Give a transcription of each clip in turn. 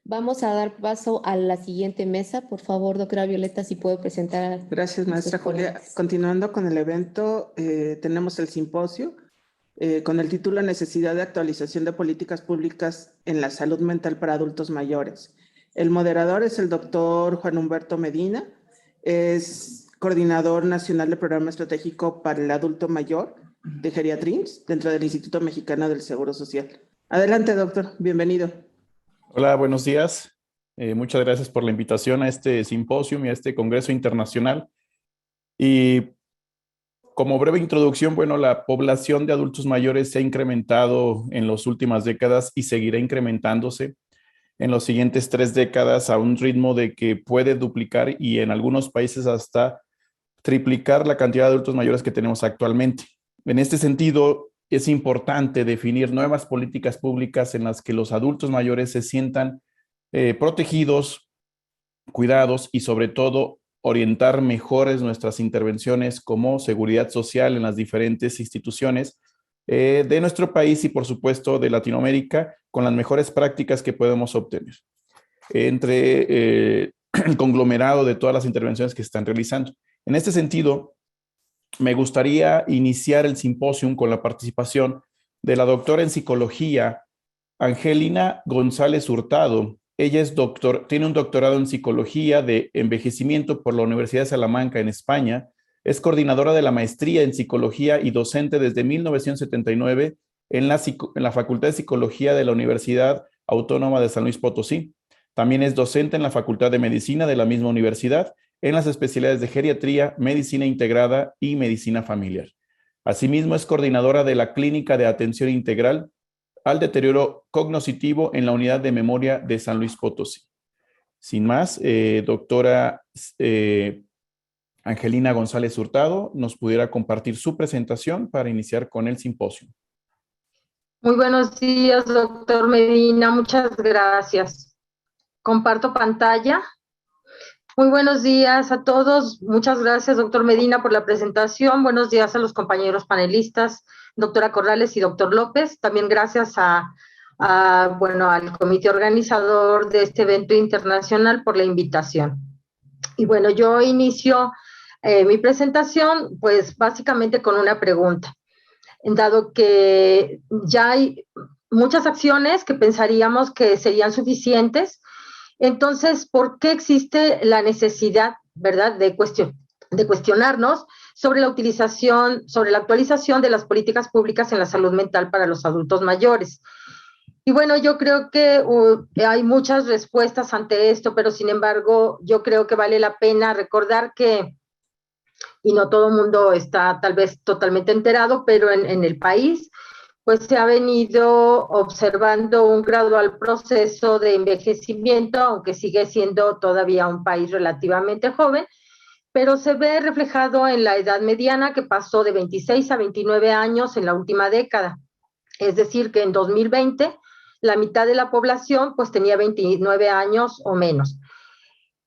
Vamos a dar paso a la siguiente mesa. Por favor, doctora Violeta, si puedo presentar a Gracias, maestra Julia. ponentes. Continuando con el evento, tenemos el simposio con el título Necesidad de actualización de políticas públicas en la salud mental para adultos mayores. El moderador es el doctor Juan Humberto Medina, es coordinador nacional del Programa Estratégico para el Adulto Mayor de Geriatrins dentro del Instituto Mexicano del Seguro Social. Adelante, doctor. Bienvenido. Hola, buenos días. Muchas gracias por la invitación a este simposio y a este congreso internacional. Y como breve introducción, bueno, la población de adultos mayores se ha incrementado en las últimas décadas y seguirá incrementándose en las siguientes 3 décadas a un ritmo de que puede duplicar y en algunos países hasta triplicar la cantidad de adultos mayores que tenemos actualmente. En este sentido, es importante definir nuevas políticas públicas en las que los adultos mayores se sientan protegidos, cuidados y sobre todo orientar mejores nuestras intervenciones como seguridad social en las diferentes instituciones de nuestro país y por supuesto de Latinoamérica con las mejores prácticas que podemos obtener entre el conglomerado de todas las intervenciones que se están realizando. En este sentido, me gustaría iniciar el simposio con la participación de la doctora en psicología, Angelina González Hurtado. Ella es tiene un doctorado en psicología de envejecimiento por la Universidad de Salamanca en España. Es coordinadora de la maestría en psicología y docente desde 1979 en la Facultad de Psicología de la Universidad Autónoma de San Luis Potosí. También es docente en la Facultad de Medicina de la misma universidad en las especialidades de geriatría, medicina integrada y medicina familiar. Asimismo, es coordinadora de la Clínica de Atención Integral al Deterioro Cognoscitivo en la Unidad de Memoria de San Luis Potosí. Sin más, doctora Angelina González Hurtado, ¿nos pudiera compartir su presentación para iniciar con el simposio? Muy buenos días, doctor Medina. Muchas gracias. Comparto pantalla. Muy buenos días a todos. Muchas gracias, doctor Medina, por la presentación. Buenos días a los compañeros panelistas, doctora Corrales y doctor López. También gracias al comité organizador de este evento internacional por la invitación. Y bueno, yo inicio mi presentación, pues básicamente con una pregunta. Dado que ya hay muchas acciones que pensaríamos que serían suficientes, entonces, ¿por qué existe la necesidad, verdad, de cuestionarnos sobre la actualización de las políticas públicas en la salud mental para los adultos mayores? Y bueno, yo creo que hay muchas respuestas ante esto, pero sin embargo, yo creo que vale la pena recordar que, y no todo el mundo está tal vez totalmente enterado, pero en el país pues se ha venido observando un gradual proceso de envejecimiento, aunque sigue siendo todavía un país relativamente joven, pero se ve reflejado en la edad mediana que pasó de 26 a 29 años en la última década. Es decir, que en 2020 la mitad de la población pues tenía 29 años o menos.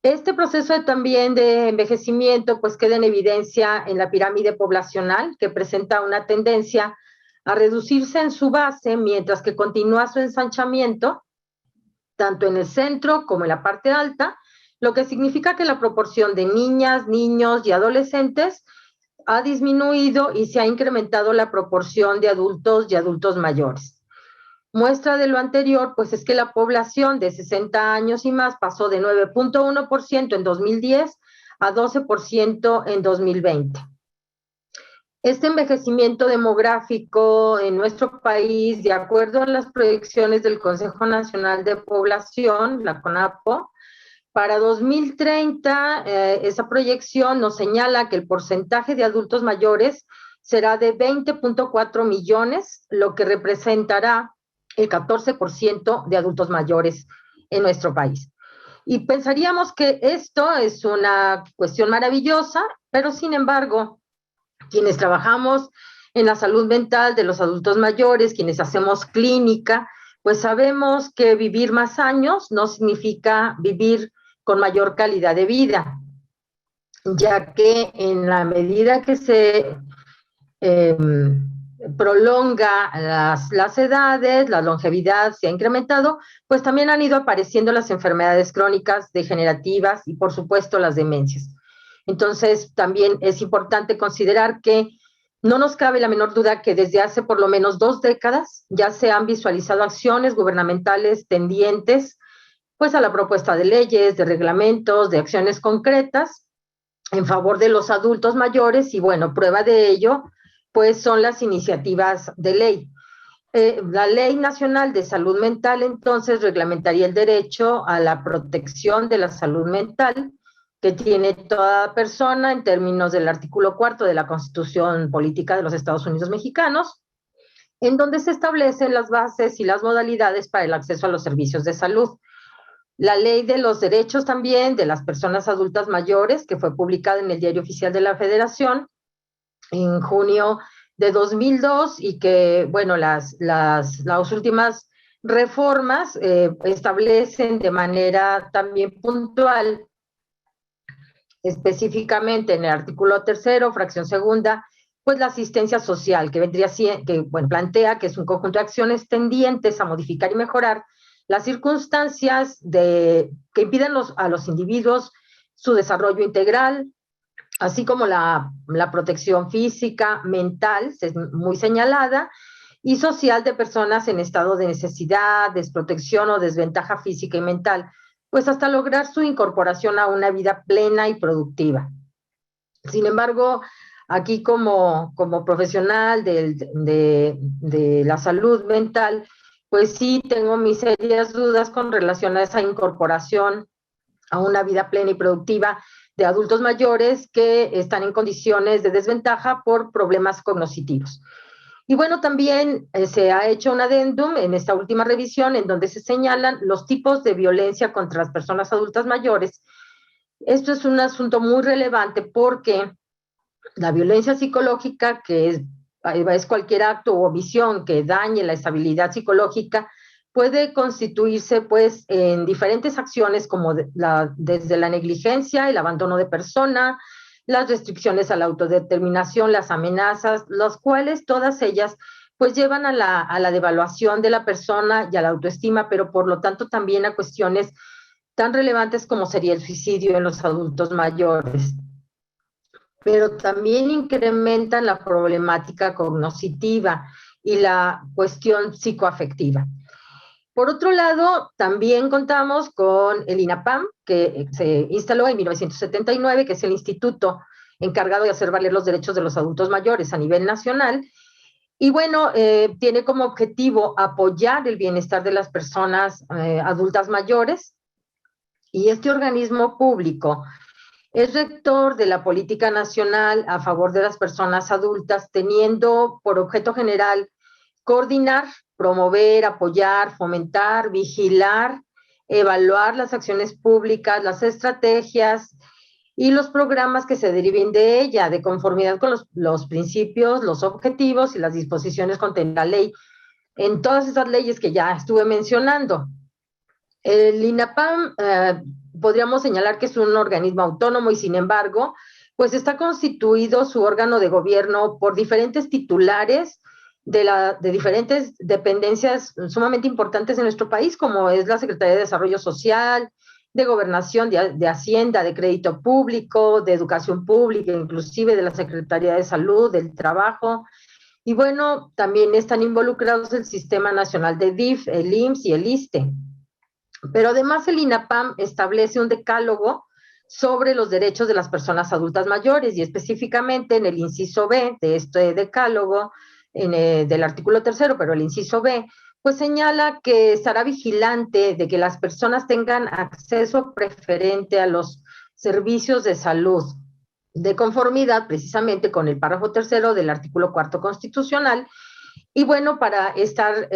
Este proceso también de envejecimiento pues queda en evidencia en la pirámide poblacional, que presenta una tendencia a reducirse en su base, mientras que continúa su ensanchamiento, tanto en el centro como en la parte alta, lo que significa que la proporción de niñas, niños y adolescentes ha disminuido y se ha incrementado la proporción de adultos y adultos mayores. Muestra de lo anterior, pues es que la población de 60 años y más pasó de 9.1% en 2010 a 12% en 2020. Este envejecimiento demográfico en nuestro país, de acuerdo a las proyecciones del Consejo Nacional de Población, la CONAPO, para 2030, esa proyección nos señala que el porcentaje de adultos mayores será de 20.4 millones, lo que representará el 14% de adultos mayores en nuestro país. Y pensaríamos que esto es una cuestión maravillosa, pero sin embargo, quienes trabajamos en la salud mental de los adultos mayores, quienes hacemos clínica, pues sabemos que vivir más años no significa vivir con mayor calidad de vida, ya que en la medida que se prolonga las edades, la longevidad se ha incrementado, pues también han ido apareciendo las enfermedades crónicas degenerativas y por supuesto las demencias. Entonces también es importante considerar que no nos cabe la menor duda que desde hace por lo menos 2 décadas ya se han visualizado acciones gubernamentales tendientes pues a la propuesta de leyes, de reglamentos, de acciones concretas en favor de los adultos mayores y bueno, prueba de ello pues son las iniciativas de ley. La Ley Nacional de Salud Mental entonces reglamentaría el derecho a la protección de la salud mental que tiene toda persona en términos del artículo 4 de la Constitución Política de los Estados Unidos Mexicanos, en donde se establecen las bases y las modalidades para el acceso a los servicios de salud. La Ley de los Derechos también de las Personas Adultas Mayores, que fue publicada en el Diario Oficial de la Federación en junio de 2002 y que, bueno, las últimas reformas establecen de manera también puntual, específicamente en el artículo 3º, fracción segunda, pues la asistencia social, que vendría que, bueno, plantea que es un conjunto de acciones tendientes a modificar y mejorar las circunstancias que impiden a los individuos su desarrollo integral, así como la protección física, mental, es muy señalada, y social de personas en estado de necesidad, desprotección o desventaja física y mental, pues hasta lograr su incorporación a una vida plena y productiva. Sin embargo, aquí como profesional de la salud mental, pues sí tengo mis serias dudas con relación a esa incorporación a una vida plena y productiva de adultos mayores que están en condiciones de desventaja por problemas cognitivos. Y bueno, también se ha hecho un adendum en esta última revisión en donde se señalan los tipos de violencia contra las personas adultas mayores. Esto es un asunto muy relevante porque la violencia psicológica, que es cualquier acto o omisión que dañe la estabilidad psicológica, puede constituirse pues en diferentes acciones como desde la negligencia, el abandono de persona, las restricciones a la autodeterminación, las amenazas, las cuales todas ellas pues llevan a la devaluación de la persona y a la autoestima, pero por lo tanto también a cuestiones tan relevantes como sería el suicidio en los adultos mayores. Pero también incrementan la problemática cognitiva y la cuestión psicoafectiva. Por otro lado, también contamos con el INAPAM, que se instaló en 1979, que es el instituto encargado de hacer valer los derechos de los adultos mayores a nivel nacional. Y bueno, tiene como objetivo apoyar el bienestar de las personas adultas mayores. Y este organismo público es rector de la política nacional a favor de las personas adultas, teniendo por objeto general coordinar, promover, apoyar, fomentar, vigilar, evaluar las acciones públicas, las estrategias y los programas que se deriven de ella, de conformidad con los principios, los objetivos y las disposiciones contenidas en la ley, en todas esas leyes que ya estuve mencionando. El INAPAM podríamos señalar que es un organismo autónomo y sin embargo, pues está constituido su órgano de gobierno por diferentes titulares de diferentes dependencias sumamente importantes en nuestro país, como es la Secretaría de Desarrollo Social, de Gobernación, de Hacienda, de Crédito Público, de Educación Pública, inclusive de la Secretaría de Salud, del Trabajo. Y bueno, también están involucrados el Sistema Nacional de DIF, el IMSS y el ISSSTE. Pero además el INAPAM establece un decálogo sobre los derechos de las personas adultas mayores y específicamente en el inciso B de este decálogo, del artículo 3º, pero el inciso B, pues señala que estará vigilante de que las personas tengan acceso preferente a los servicios de salud, de conformidad precisamente con el párrafo 3º del artículo 4º constitucional, y bueno, para estar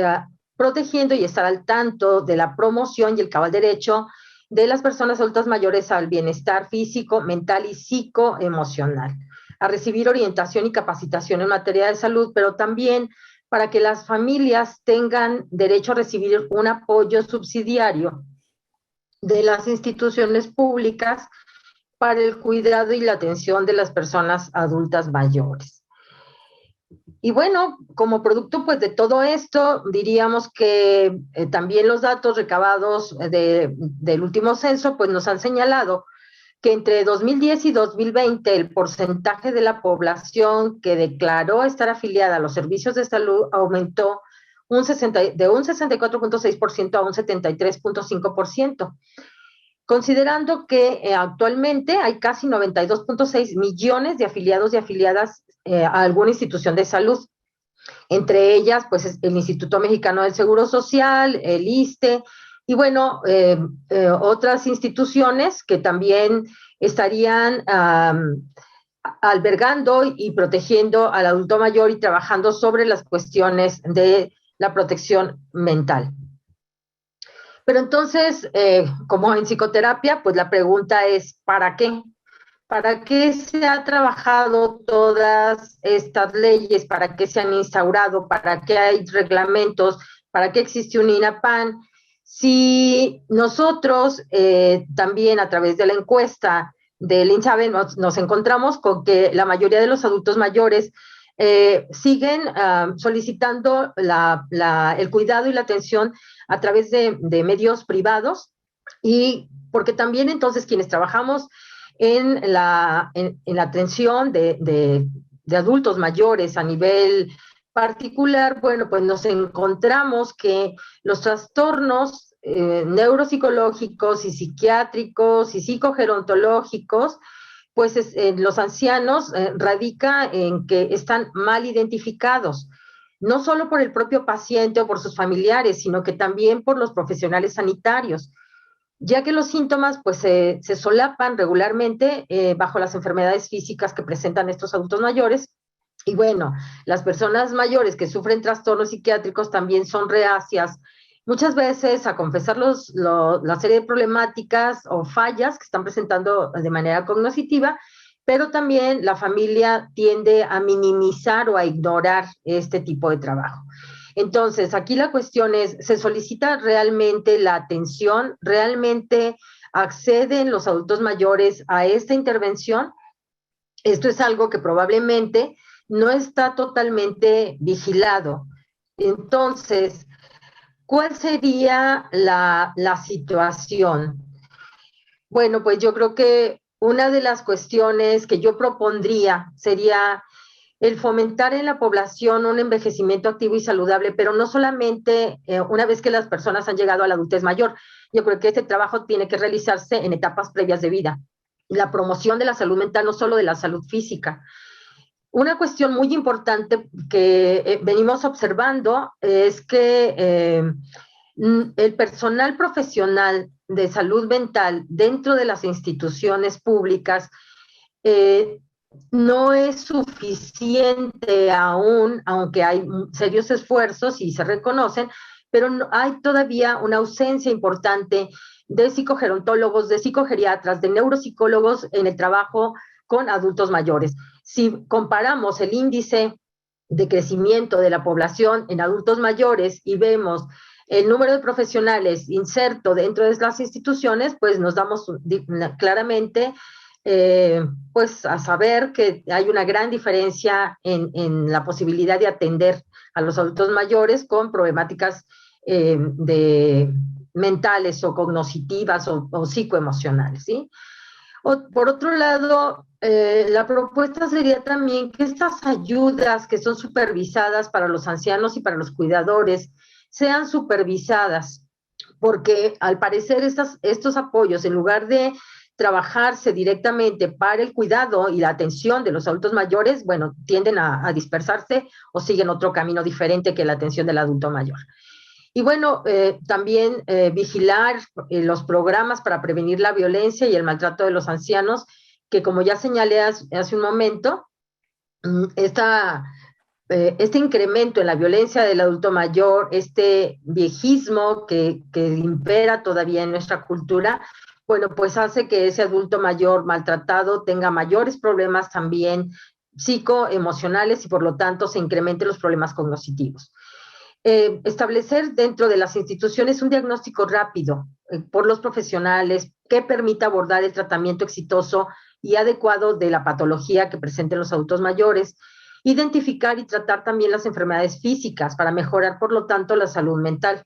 protegiendo y estar al tanto de la promoción y el cabal derecho de las personas adultas mayores al bienestar físico, mental y psicoemocional, a recibir orientación y capacitación en materia de salud, pero también para que las familias tengan derecho a recibir un apoyo subsidiario de las instituciones públicas para el cuidado y la atención de las personas adultas mayores. Y bueno, como producto pues de todo esto, diríamos que también los datos recabados del último censo pues nos han señalado que entre 2010 y 2020 el porcentaje de la población que declaró estar afiliada a los servicios de salud aumentó de un 64.6% a un 73.5%, considerando que actualmente hay casi 92.6 millones de afiliados y afiliadas a alguna institución de salud. Entre ellas, pues, el Instituto Mexicano del Seguro Social, el ISSSTE, y bueno, otras instituciones que también estarían albergando y protegiendo al adulto mayor y trabajando sobre las cuestiones de la protección mental. Pero entonces, como en psicoterapia, pues la pregunta es, ¿para qué? ¿Para qué se ha trabajado todas estas leyes? ¿Para qué se han instaurado? ¿Para qué hay reglamentos? ¿Para qué existe un INAPAN? Si nosotros también a través de la encuesta del INSABE nos encontramos con que la mayoría de los adultos mayores siguen solicitando el cuidado y la atención a través de medios privados, y porque también entonces quienes trabajamos en la atención de adultos mayores a nivel particular, bueno, pues nos encontramos que los trastornos neuropsicológicos y psiquiátricos y psicogerontológicos, pues los ancianos radica en que están mal identificados, no solo por el propio paciente o por sus familiares, sino que también por los profesionales sanitarios, ya que los síntomas pues se solapan regularmente bajo las enfermedades físicas que presentan estos adultos mayores. Y bueno, las personas mayores que sufren trastornos psiquiátricos también son reacias muchas veces a confesar la serie de problemáticas o fallas que están presentando de manera cognitiva, pero también la familia tiende a minimizar o a ignorar este tipo de trabajo. Entonces, aquí la cuestión es, ¿se solicita realmente la atención? ¿Realmente acceden los adultos mayores a esta intervención? Esto es algo que probablemente no está totalmente vigilado. Entonces, ¿cuál sería la situación? Bueno, pues yo creo que una de las cuestiones que yo propondría sería el fomentar en la población un envejecimiento activo y saludable, pero no solamente una vez que las personas han llegado a la adultez mayor. Yo creo que este trabajo tiene que realizarse en etapas previas de vida. La promoción de la salud mental, no solo de la salud física. Una cuestión muy importante que venimos observando es que el personal profesional de salud mental dentro de las instituciones públicas no es suficiente aún, aunque hay serios esfuerzos y se reconocen, pero no, hay todavía una ausencia importante de psicogerontólogos, de psicogeriatras, de neuropsicólogos en el trabajo con adultos mayores. Si comparamos el índice de crecimiento de la población en adultos mayores y vemos el número de profesionales inserto dentro de las instituciones, pues nos damos claramente pues a saber que hay una gran diferencia en la posibilidad de atender a los adultos mayores con problemáticas mentales o cognitivas o psicoemocionales, ¿sí? Por otro lado, la propuesta sería también que estas ayudas que son supervisadas para los ancianos y para los cuidadores sean supervisadas, porque al parecer estos apoyos, en lugar de trabajarse directamente para el cuidado y la atención de los adultos mayores, bueno, tienden a dispersarse o siguen otro camino diferente que la atención del adulto mayor. Y bueno, también vigilar los programas para prevenir la violencia y el maltrato de los ancianos, que como ya señalé hace un momento, este incremento en la violencia del adulto mayor, este viejismo que impera todavía en nuestra cultura, bueno, pues hace que ese adulto mayor maltratado tenga mayores problemas también psicoemocionales y por lo tanto se incrementen los problemas cognitivos. Establecer dentro de las instituciones un diagnóstico rápido por los profesionales que permita abordar el tratamiento exitoso y adecuado de la patología que presenten los adultos mayores. Identificar y tratar también las enfermedades físicas para mejorar, por lo tanto, la salud mental.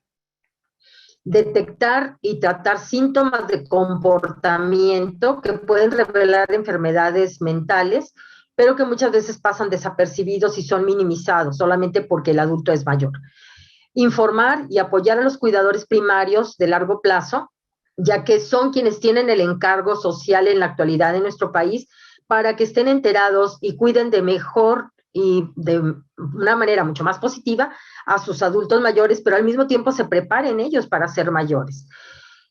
Detectar y tratar síntomas de comportamiento que pueden revelar enfermedades mentales, pero que muchas veces pasan desapercibidos y son minimizados solamente porque el adulto es mayor. Informar y apoyar a los cuidadores primarios de largo plazo, ya que son quienes tienen el encargo social en la actualidad en nuestro país, para que estén enterados y cuiden de mejor y de una manera mucho más positiva a sus adultos mayores, pero al mismo tiempo se preparen ellos para ser mayores.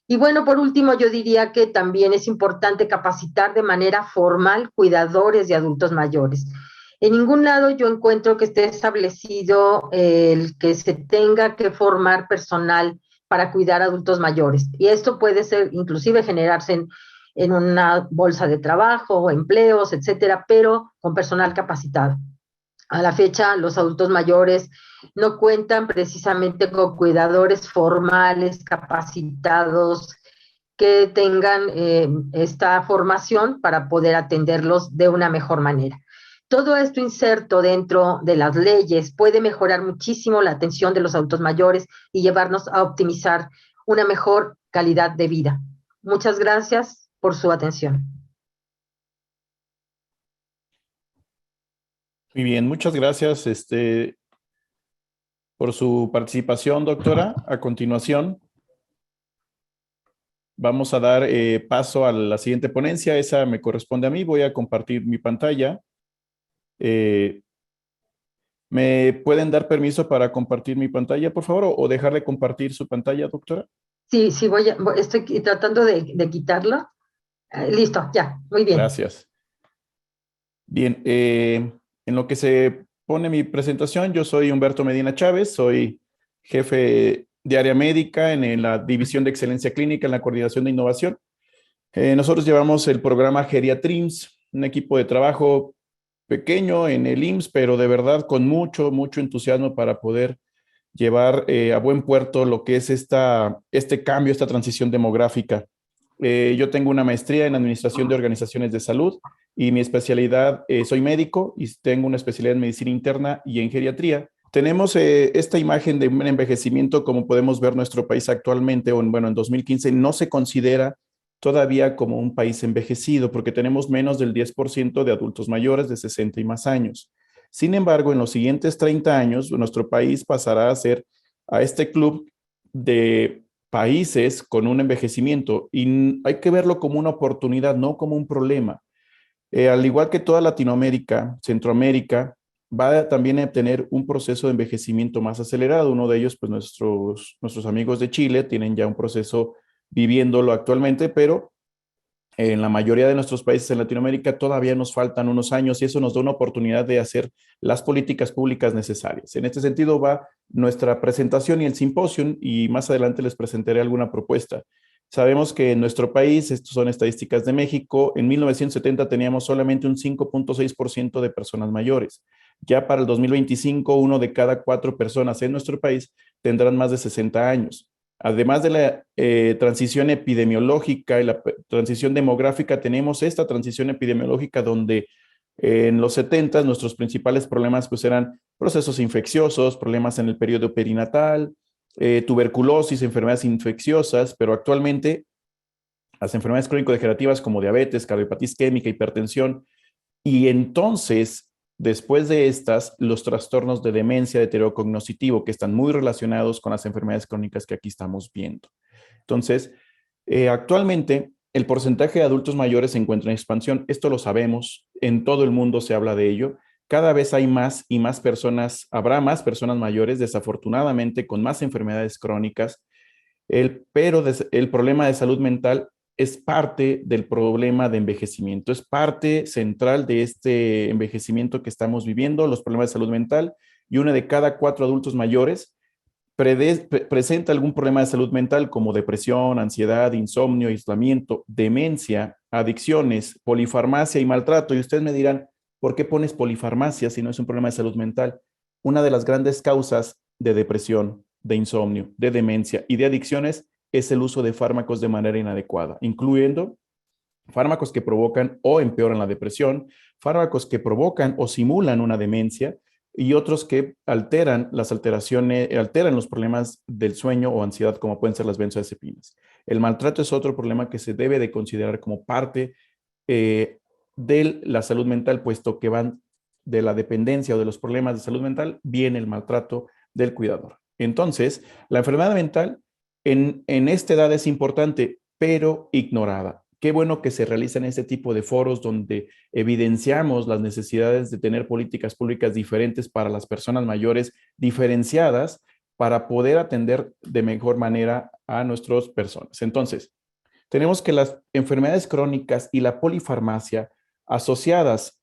Y bueno, por último, yo diría que también es importante capacitar de manera formal cuidadores de adultos mayores. En ningún lado yo encuentro que esté establecido el que se tenga que formar personal para cuidar a adultos mayores. Y esto puede ser, inclusive, generarse en una bolsa de trabajo, empleos, etcétera, pero con personal capacitado. A la fecha, los adultos mayores no cuentan precisamente con cuidadores formales, capacitados, que tengan esta formación para poder atenderlos de una mejor manera. Todo esto inserto dentro de las leyes puede mejorar muchísimo la atención de los adultos mayores y llevarnos a optimizar una mejor calidad de vida. Muchas gracias por su atención. Muy bien, muchas gracias por su participación, doctora. A continuación, vamos a dar paso a la siguiente ponencia. Esa me corresponde a mí. Voy a compartir mi pantalla. ¿Me pueden dar permiso para compartir mi pantalla, por favor, o dejar de compartir su pantalla, doctora? Sí, estoy tratando de quitarlo. Listo, ya, muy bien. Gracias. Bien, en lo que se pone mi presentación, yo soy Humberto Medina Chávez, soy jefe de área médica en la División de Excelencia Clínica en la Coordinación de Innovación. Nosotros llevamos el programa Geriatrims, un equipo de trabajo pequeño en el IMSS, pero de verdad con mucho entusiasmo para poder llevar a buen puerto lo que es este cambio, esta transición demográfica. Yo tengo una maestría en Administración de Organizaciones de Salud y mi especialidad, soy médico y tengo una especialidad en Medicina Interna y en Geriatría. Tenemos esta imagen de un envejecimiento, como podemos ver nuestro país actualmente, en 2015 no se considera todavía como un país envejecido porque tenemos menos del 10% de adultos mayores de 60 y más años. Sin embargo, en los siguientes 30 años, nuestro país pasará a ser a este club de países con un envejecimiento y hay que verlo como una oportunidad, no como un problema. Al igual que toda Latinoamérica, Centroamérica, va también a tener un proceso de envejecimiento más acelerado. Uno de ellos, pues nuestros amigos de Chile tienen ya un proceso viviéndolo actualmente, pero en la mayoría de nuestros países en Latinoamérica todavía nos faltan unos años y eso nos da una oportunidad de hacer las políticas públicas necesarias. En este sentido va nuestra presentación y el simposio y más adelante les presentaré alguna propuesta. Sabemos que en nuestro país, estas son estadísticas de México, en 1970 teníamos solamente un 5.6% de personas mayores. Ya para el 2025, 1 de cada 4 personas en nuestro país tendrán más de 60 años. Además de la transición epidemiológica y la transición demográfica, tenemos esta transición epidemiológica donde en los 70 nuestros principales problemas pues eran procesos infecciosos, problemas en el periodo perinatal, tuberculosis, enfermedades infecciosas, pero actualmente las enfermedades crónico-degenerativas como diabetes, cardiopatía isquémica, hipertensión, y entonces después de estas, los trastornos de demencia, deterioro cognitivo, que están muy relacionados con las enfermedades crónicas que aquí estamos viendo. Entonces, actualmente, el porcentaje de adultos mayores se encuentra en expansión. Esto lo sabemos, en todo el mundo se habla de ello. Cada vez hay más y más personas, habrá más personas mayores, desafortunadamente, con más enfermedades crónicas, pero el problema de salud mental es parte del problema de envejecimiento, es parte central de este envejecimiento que estamos viviendo, los problemas de salud mental, y 1 de cada 4 adultos mayores presenta algún problema de salud mental como depresión, ansiedad, insomnio, aislamiento, demencia, adicciones, polifarmacia y maltrato. Y ustedes me dirán, ¿por qué pones polifarmacia si no es un problema de salud mental? Una de las grandes causas de depresión, de insomnio, de demencia y de adicciones es el uso de fármacos de manera inadecuada, incluyendo fármacos que provocan o empeoran la depresión, fármacos que provocan o simulan una demencia y otros que alteran alteran los problemas del sueño o ansiedad, como pueden ser las benzodiazepinas. El maltrato es otro problema que se debe de considerar como parte de la salud mental, puesto que van de la dependencia o de los problemas de salud mental, viene el maltrato del cuidador. Entonces, la enfermedad mental en esta edad es importante, pero ignorada. Qué bueno que se realizan este tipo de foros donde evidenciamos las necesidades de tener políticas públicas diferentes para las personas mayores, diferenciadas, para poder atender de mejor manera a nuestras personas. Entonces, tenemos que las enfermedades crónicas y la polifarmacia asociadas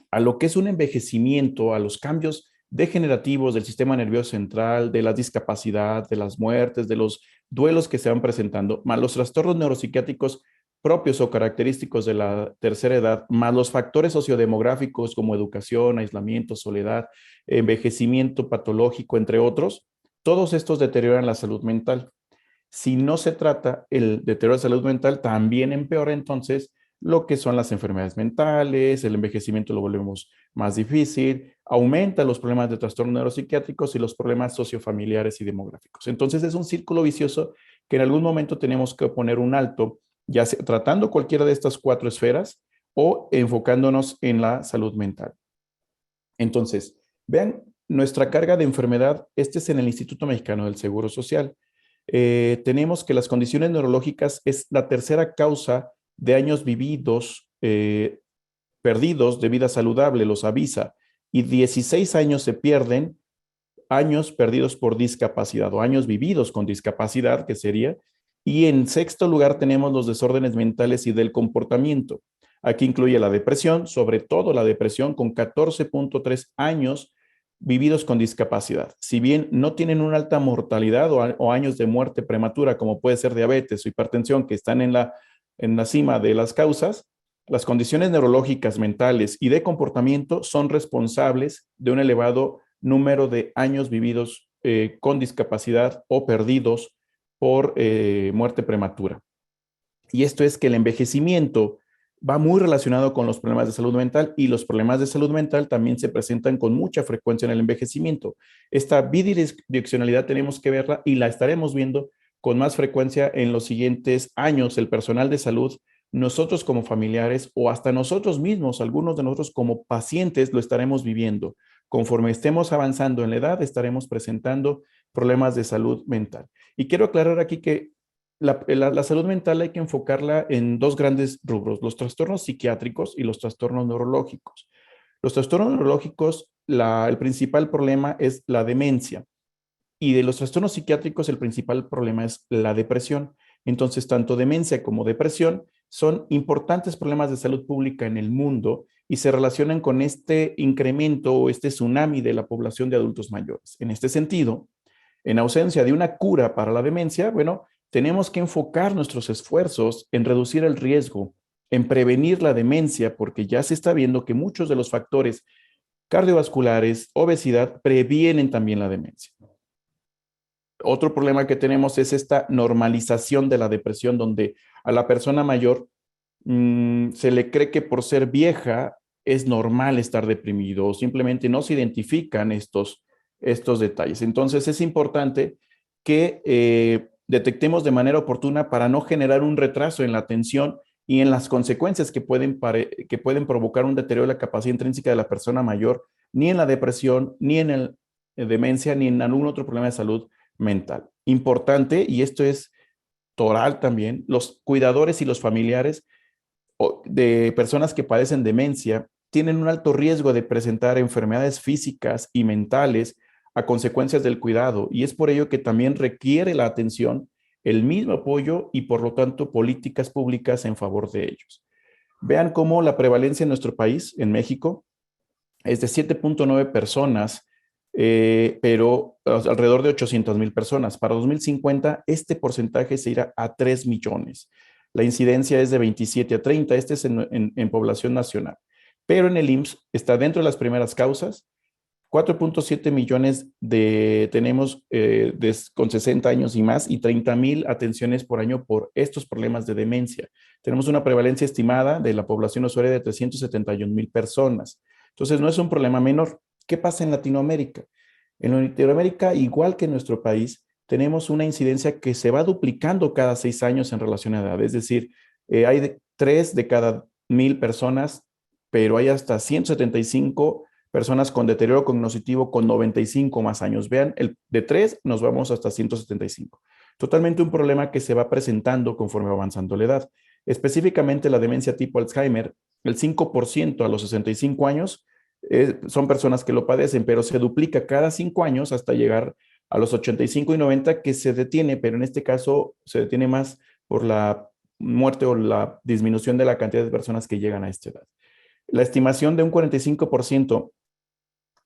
a lo que es un envejecimiento, a los cambios degenerativos del sistema nervioso central, de la discapacidad, de las muertes, de los duelos que se van presentando, más los trastornos neuropsiquiátricos propios o característicos de la tercera edad, más los factores sociodemográficos como educación, aislamiento, soledad, envejecimiento patológico, entre otros, todos estos deterioran la salud mental. Si no se trata el deterioro de salud mental, también empeora entonces lo que son las enfermedades mentales, el envejecimiento lo volvemos más difícil, aumenta los problemas de trastornos neuropsiquiátricos y los problemas sociofamiliares y demográficos. Entonces es un círculo vicioso que en algún momento tenemos que poner un alto, ya sea tratando cualquiera de estas 4 esferas o enfocándonos en la salud mental. Entonces, vean nuestra carga de enfermedad, este es en el Instituto Mexicano del Seguro Social. Tenemos que las condiciones neurológicas es la tercera causa de años vividos, perdidos de vida saludable, los avisa, y 16 años se pierden, años perdidos por discapacidad o años vividos con discapacidad, que sería, y en sexto lugar tenemos los desórdenes mentales y del comportamiento. Aquí incluye la depresión, sobre todo la depresión con 14.3 años vividos con discapacidad. Si bien no tienen una alta mortalidad o años de muerte prematura, como puede ser diabetes o hipertensión, que están en la cima de las causas, las condiciones neurológicas, mentales y de comportamiento son responsables de un elevado número de años vividos con discapacidad o perdidos por muerte prematura. Y esto es que el envejecimiento va muy relacionado con los problemas de salud mental y los problemas de salud mental también se presentan con mucha frecuencia en el envejecimiento. Esta bidireccionalidad tenemos que verla y la estaremos viendo con más frecuencia en los siguientes años. El personal de salud, nosotros como familiares o hasta nosotros mismos, algunos de nosotros como pacientes lo estaremos viviendo. Conforme estemos avanzando en la edad, estaremos presentando problemas de salud mental. Y quiero aclarar aquí que la salud mental hay que enfocarla en 2 grandes rubros, los trastornos psiquiátricos y los trastornos neurológicos. Los trastornos neurológicos, el principal problema es la demencia y de los trastornos psiquiátricos el principal problema es la depresión. Entonces, tanto demencia como depresión son importantes problemas de salud pública en el mundo y se relacionan con este incremento o este tsunami de la población de adultos mayores. En este sentido, en ausencia de una cura para la demencia, bueno, tenemos que enfocar nuestros esfuerzos en reducir el riesgo, en prevenir la demencia, porque ya se está viendo que muchos de los factores cardiovasculares, obesidad, previenen también la demencia. Otro problema que tenemos es esta normalización de la depresión, donde a la persona mayor se le cree que por ser vieja es normal estar deprimido o simplemente no se identifican estos detalles. Entonces es importante que detectemos de manera oportuna para no generar un retraso en la atención y en las consecuencias que pueden provocar un deterioro de la capacidad intrínseca de la persona mayor, ni en la depresión, ni en la demencia, ni en algún otro problema de salud mental. Importante, y esto es toral también, los cuidadores y los familiares de personas que padecen demencia tienen un alto riesgo de presentar enfermedades físicas y mentales a consecuencias del cuidado, y es por ello que también requiere la atención, el mismo apoyo y por lo tanto políticas públicas en favor de ellos. Vean cómo la prevalencia en nuestro país, en México, es de 7.9 personas, pero alrededor de 800,000 personas. Para 2050, este porcentaje se irá a 3 millones. La incidencia es de 27 a 30, este es en población nacional. Pero en el IMSS está dentro de las primeras causas, 4.7 millones tenemos con 60 años y más y 30,000 atenciones por año por estos problemas de demencia. Tenemos una prevalencia estimada de la población usuaria de 371,000 personas. Entonces, no es un problema menor. ¿Qué pasa en Latinoamérica? En Latinoamérica, igual que en nuestro país, tenemos una incidencia que se va duplicando cada 6 años en relación a edad. Es decir, hay 3 de cada 1,000 personas, pero hay hasta 175 personas con deterioro cognitivo con 95 más años. Vean, de 3 nos vamos hasta 175. Totalmente un problema que se va presentando conforme va avanzando la edad. Específicamente la demencia tipo Alzheimer, el 5% a los 65 años son personas que lo padecen, pero se duplica cada 5 años hasta llegar a los 85 y 90, que se detiene, pero en este caso se detiene más por la muerte o la disminución de la cantidad de personas que llegan a esta edad. La estimación de un 45%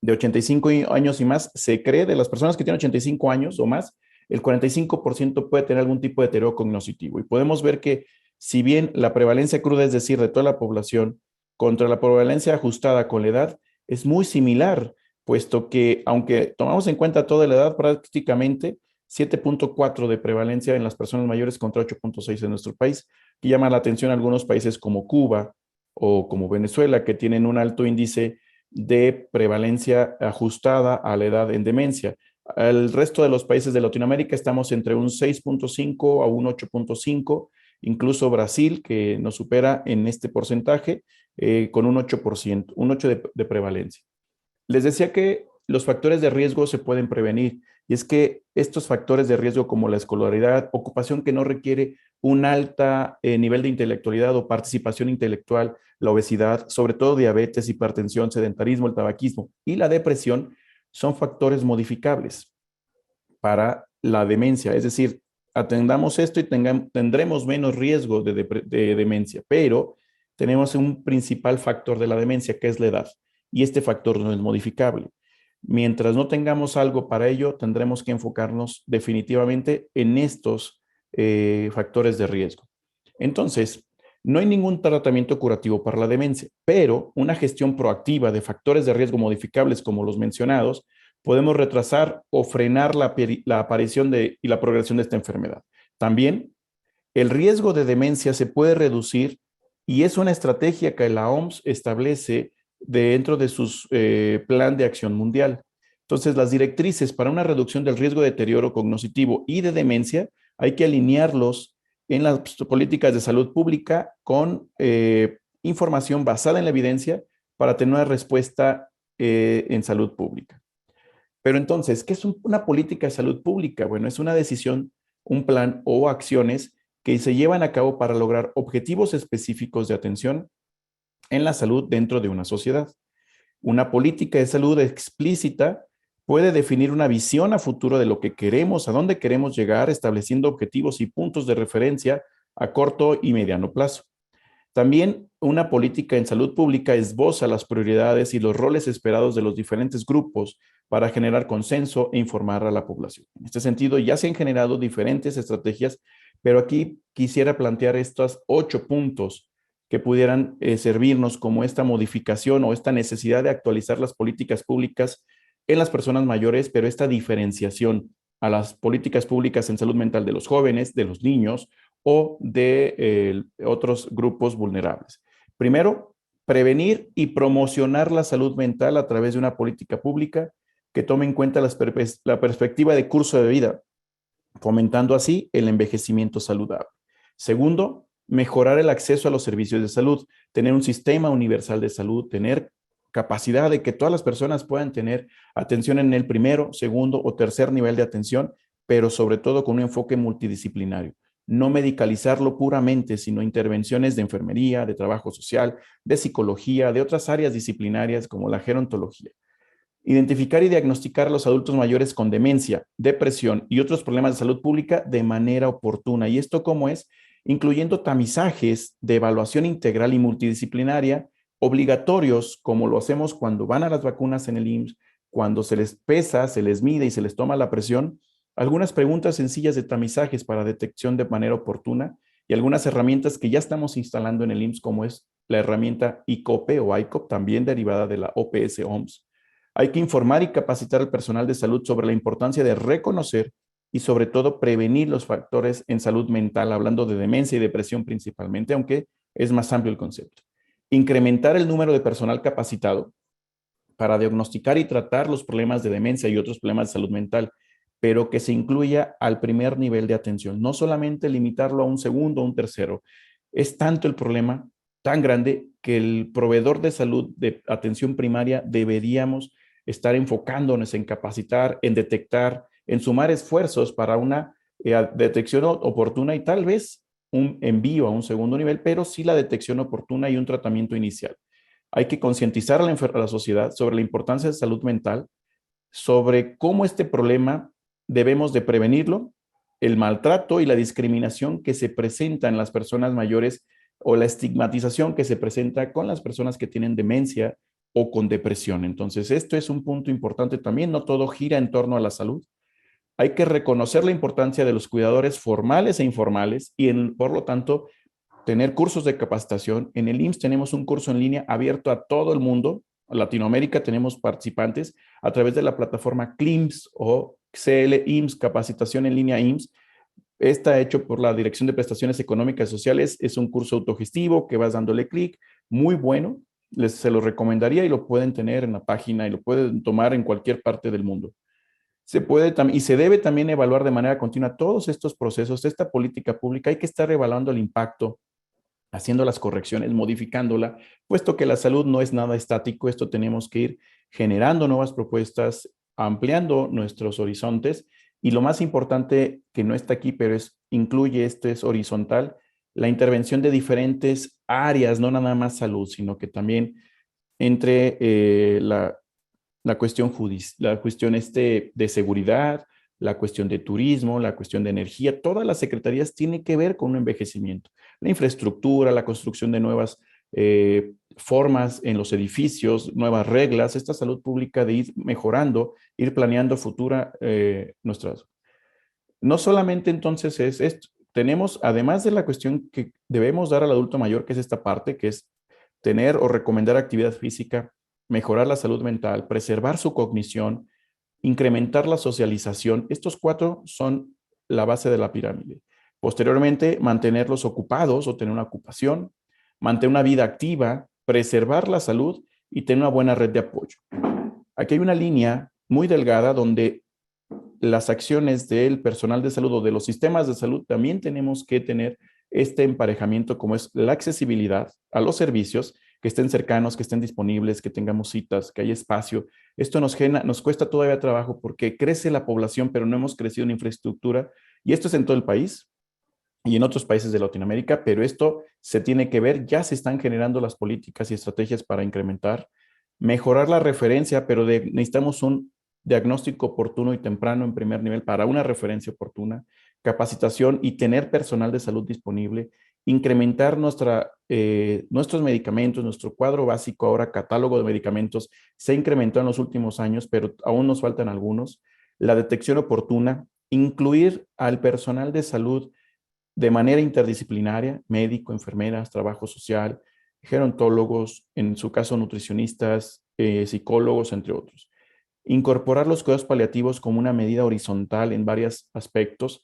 de 85 años y más, se cree de las personas que tienen 85 años o más, el 45% puede tener algún tipo de deterioro cognitivo. Y podemos ver que si bien la prevalencia cruda, es decir, de toda la población, contra la prevalencia ajustada con la edad, es muy similar, puesto que aunque tomamos en cuenta toda la edad, prácticamente 7.4 de prevalencia en las personas mayores contra 8.6 en nuestro país, que llama la atención a algunos países como Cuba o como Venezuela, que tienen un alto índice de prevalencia ajustada a la edad en demencia. El resto de los países de Latinoamérica estamos entre un 6.5 a un 8.5, incluso Brasil, que nos supera en este porcentaje, con un 8%, un 8 de prevalencia. Les decía que los factores de riesgo se pueden prevenir, y es que estos factores de riesgo como la escolaridad, ocupación que no requiere un alto nivel de intelectualidad o participación intelectual, la obesidad, sobre todo diabetes, hipertensión, sedentarismo, el tabaquismo y la depresión son factores modificables para la demencia. Es decir, atendamos esto y tendremos menos riesgo de demencia, pero tenemos un principal factor de la demencia, que es la edad, y este factor no es modificable. Mientras no tengamos algo para ello, tendremos que enfocarnos definitivamente en estos factores de riesgo. Entonces, no hay ningún tratamiento curativo para la demencia, pero una gestión proactiva de factores de riesgo modificables como los mencionados, podemos retrasar o frenar la aparición y la progresión de esta enfermedad. También, el riesgo de demencia se puede reducir y es una estrategia que la OMS establece dentro de su plan de acción mundial. Entonces, las directrices para una reducción del riesgo de deterioro cognitivo y de demencia hay que alinearlos en las políticas de salud pública con información basada en la evidencia para tener una respuesta en salud pública. Pero entonces, ¿qué es una política de salud pública? Bueno, es una decisión, un plan o acciones que se llevan a cabo para lograr objetivos específicos de atención en la salud dentro de una sociedad. Una política de salud explícita puede definir una visión a futuro de lo que queremos, a dónde queremos llegar, estableciendo objetivos y puntos de referencia a corto y mediano plazo. También una política en salud pública esboza las prioridades y los roles esperados de los diferentes grupos para generar consenso e informar a la población. En este sentido, ya se han generado diferentes estrategias, pero aquí quisiera plantear estos 8 puntos que pudieran servirnos como esta modificación o esta necesidad de actualizar las políticas públicas en las personas mayores, pero esta diferenciación a las políticas públicas en salud mental de los jóvenes, de los niños o de otros grupos vulnerables. Primero, prevenir y promocionar la salud mental a través de una política pública que tome en cuenta la perspectiva de curso de vida, fomentando así el envejecimiento saludable. Segundo, mejorar el acceso a los servicios de salud, tener un sistema universal de salud, tener capacidad de que todas las personas puedan tener atención en el primero, segundo o tercer nivel de atención, pero sobre todo con un enfoque multidisciplinario. No medicalizarlo puramente, sino intervenciones de enfermería, de trabajo social, de psicología, de otras áreas disciplinarias como la gerontología. Identificar y diagnosticar a los adultos mayores con demencia, depresión y otros problemas de salud pública de manera oportuna. ¿Y esto cómo es? Incluyendo tamizajes de evaluación integral y multidisciplinaria obligatorios, como lo hacemos cuando van a las vacunas en el IMSS, cuando se les pesa, se les mide y se les toma la presión, algunas preguntas sencillas de tamizajes para detección de manera oportuna y algunas herramientas que ya estamos instalando en el IMSS, como es la herramienta ICOPE o ICOP, también derivada de la OPS-OMS, Hay que informar y capacitar al personal de salud sobre la importancia de reconocer y sobre todo prevenir los factores en salud mental, hablando de demencia y depresión principalmente, aunque es más amplio el concepto. Incrementar el número de personal capacitado para diagnosticar y tratar los problemas de demencia y otros problemas de salud mental, pero que se incluya al primer nivel de atención, no solamente limitarlo a un segundo o un tercero. Es tanto el problema tan grande que el proveedor de salud de atención primaria deberíamos estar enfocándonos en capacitar, en detectar, en sumar esfuerzos para una detección oportuna y tal vez un envío a un segundo nivel, pero sí la detección oportuna y un tratamiento inicial. Hay que concientizar a la sociedad sobre la importancia de salud mental, sobre cómo este problema debemos de prevenirlo, el maltrato y la discriminación que se presenta en las personas mayores o la estigmatización que se presenta con las personas que tienen demencia o con depresión. Entonces, esto es un punto importante también. No todo gira en torno a la salud. Hay que reconocer la importancia de los cuidadores formales e informales y, por lo tanto, tener cursos de capacitación. En el IMSS tenemos un curso en línea abierto a todo el mundo. En Latinoamérica tenemos participantes a través de la plataforma CLIMS o CL IMSS, Capacitación en Línea IMSS. Está hecho por la Dirección de Prestaciones Económicas y Sociales. Es un curso autogestivo que vas dándole clic. Muy bueno. Se lo recomendaría y lo pueden tener en la página y lo pueden tomar en cualquier parte del mundo. Se puede y se debe también evaluar de manera continua todos estos procesos, esta política pública. Hay que estar evaluando el impacto, haciendo las correcciones, modificándola, puesto que la salud no es nada estático. Esto tenemos que ir generando nuevas propuestas, ampliando nuestros horizontes y lo más importante que no está aquí, pero incluye, esto es horizontal, la intervención de diferentes áreas, no nada más salud, sino que también entre la cuestión de seguridad, la cuestión de turismo, la cuestión de energía, todas las secretarías tienen que ver con un envejecimiento. La infraestructura, la construcción de nuevas formas en los edificios, nuevas reglas, esta salud pública de ir mejorando, ir planeando futura nuestras. No solamente entonces es esto, tenemos, además de la cuestión que debemos dar al adulto mayor, que es esta parte, que es tener o recomendar actividad física, mejorar la salud mental, preservar su cognición, incrementar la socialización. Estos 4 son la base de la pirámide. Posteriormente, mantenerlos ocupados o tener una ocupación, mantener una vida activa, preservar la salud y tener una buena red de apoyo. Aquí hay una línea muy delgada donde las acciones del personal de salud o de los sistemas de salud también tenemos que tener este emparejamiento, como es la accesibilidad a los servicios, que estén cercanos, que estén disponibles, que tengamos citas, que haya espacio. Esto nos cuesta todavía trabajo porque crece la población, pero no hemos crecido en infraestructura, y esto es en todo el país y en otros países de Latinoamérica, pero esto se tiene que ver. Ya se están generando las políticas y estrategias para incrementar, mejorar la referencia, pero necesitamos un diagnóstico oportuno y temprano en primer nivel para una referencia oportuna, capacitación y tener personal de salud disponible, incrementar nuestros medicamentos, nuestro cuadro básico, ahora catálogo de medicamentos, se incrementó en los últimos años, pero aún nos faltan algunos. La detección oportuna, incluir al personal de salud de manera interdisciplinaria, médico, enfermeras, trabajo social, gerontólogos, en su caso nutricionistas, psicólogos, entre otros. Incorporar los cuidados paliativos como una medida horizontal en varios aspectos,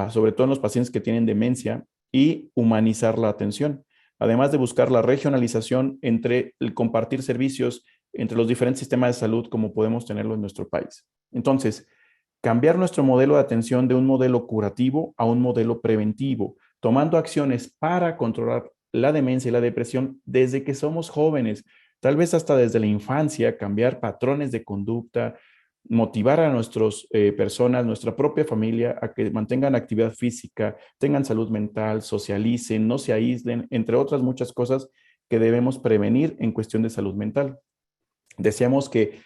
sobre todo en los pacientes que tienen demencia, y humanizar la atención, además de buscar la regionalización entre el compartir servicios entre los diferentes sistemas de salud como podemos tenerlo en nuestro país. Entonces, cambiar nuestro modelo de atención de un modelo curativo a un modelo preventivo, tomando acciones para controlar la demencia y la depresión desde que somos jóvenes, tal vez hasta desde la infancia, cambiar patrones de conducta, motivar a nuestras personas, nuestra propia familia, a que mantengan actividad física, tengan salud mental, socialicen, no se aíslen, entre otras muchas cosas que debemos prevenir en cuestión de salud mental. Decíamos que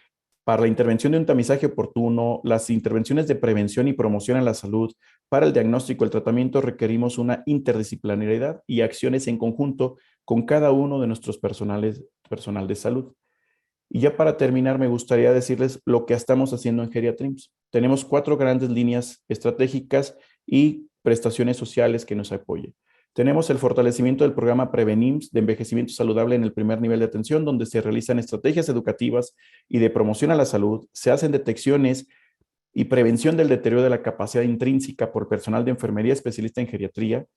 para la intervención de un tamizaje oportuno, las intervenciones de prevención y promoción en la salud, para el diagnóstico y el tratamiento requerimos una interdisciplinariedad y acciones en conjunto con cada uno de nuestros personal de salud. Y ya para terminar, me gustaría decirles lo que estamos haciendo en Geriatrims. Tenemos 4 grandes líneas estratégicas y prestaciones sociales que nos apoyen. Tenemos el fortalecimiento del programa Prevenims de envejecimiento saludable en el primer nivel de atención, donde se realizan estrategias educativas y de promoción a la salud, se hacen detecciones y prevención del deterioro de la capacidad intrínseca por personal de enfermería especialista en geriatría,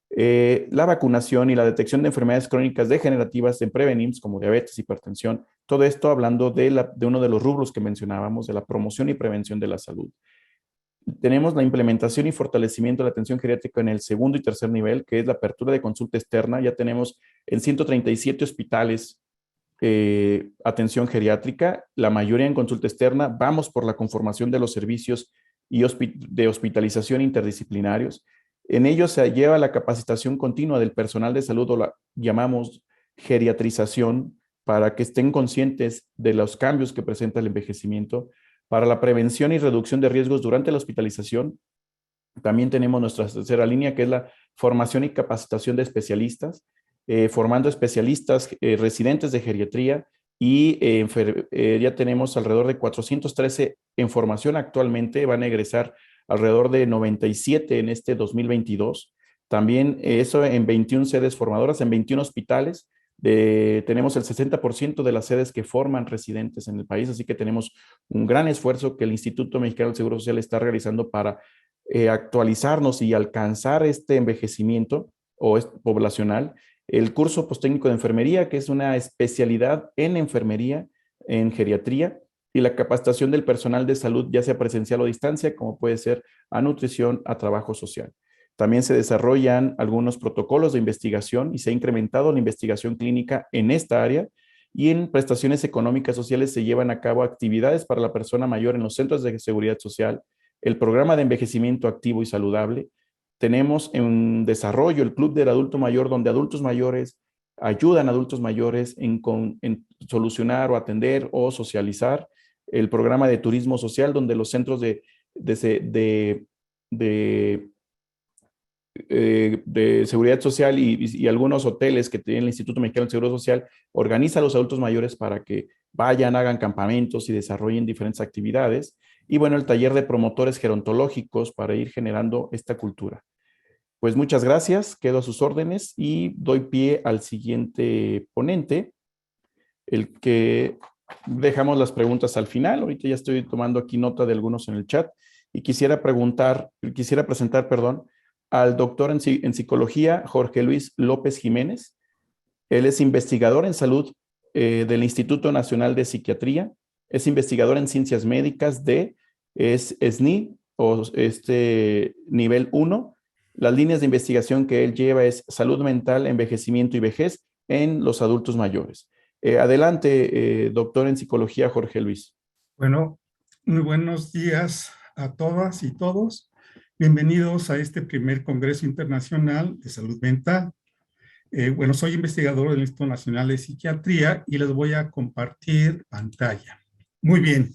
la vacunación y la detección de enfermedades crónicas degenerativas en Prevenims, como diabetes, hipertensión, todo esto hablando de uno de los rubros que mencionábamos, de la promoción y prevención de la salud. Tenemos la implementación y fortalecimiento de la atención geriátrica en el segundo y tercer nivel, que es la apertura de consulta externa. Ya tenemos en 137 hospitales atención geriátrica, la mayoría en consulta externa. Vamos por la conformación de los servicios de hospitalización interdisciplinarios. En ellos se lleva la capacitación continua del personal de salud, o la llamamos geriatrización, para que estén conscientes de los cambios que presenta el envejecimiento. Para la prevención y reducción de riesgos durante la hospitalización, también tenemos nuestra tercera línea, que es la formación y capacitación de especialistas, formando especialistas residentes de geriatría, y ya tenemos alrededor de 413 en formación actualmente, van a egresar alrededor de 97 en este 2022. También eso en 21 sedes formadoras, en 21 hospitales. Tenemos el 60% de las sedes que forman residentes en el país, así que tenemos un gran esfuerzo que el Instituto Mexicano del Seguro Social está realizando para actualizarnos y alcanzar este envejecimiento poblacional. El curso postécnico de enfermería, que es una especialidad en enfermería, en geriatría, y la capacitación del personal de salud, ya sea presencial o a distancia, como puede ser a nutrición, a trabajo social. También se desarrollan algunos protocolos de investigación y se ha incrementado la investigación clínica en esta área, y en prestaciones económicas sociales se llevan a cabo actividades para la persona mayor en los centros de seguridad social, el programa de envejecimiento activo y saludable. Tenemos en desarrollo el Club del Adulto Mayor, donde adultos mayores ayudan a adultos mayores en solucionar o atender o socializar. El programa de turismo social, donde los centros de seguridad social y algunos hoteles que tiene el Instituto Mexicano del Seguro Social organiza a los adultos mayores para que vayan, hagan campamentos y desarrollen diferentes actividades. Y bueno, el taller de promotores gerontológicos para ir generando esta cultura. Pues muchas gracias, quedo a sus órdenes y doy pie al siguiente ponente, el que dejamos las preguntas al final. Ahorita ya estoy tomando aquí nota de algunos en el chat y quisiera presentar, al doctor en psicología, Jorge Luis López Jiménez. Él es investigador en salud del Instituto Nacional de Psiquiatría, es investigador en ciencias médicas es SNI, o nivel 1. Las líneas de investigación que él lleva es salud mental, envejecimiento y vejez en los adultos mayores. Adelante, doctor en psicología, Jorge Luis. Bueno, muy buenos días a todas y todos. Bienvenidos a este primer Congreso Internacional de Salud Mental. Bueno, soy investigador del Instituto Nacional de Psiquiatría y les voy a compartir pantalla. Muy bien.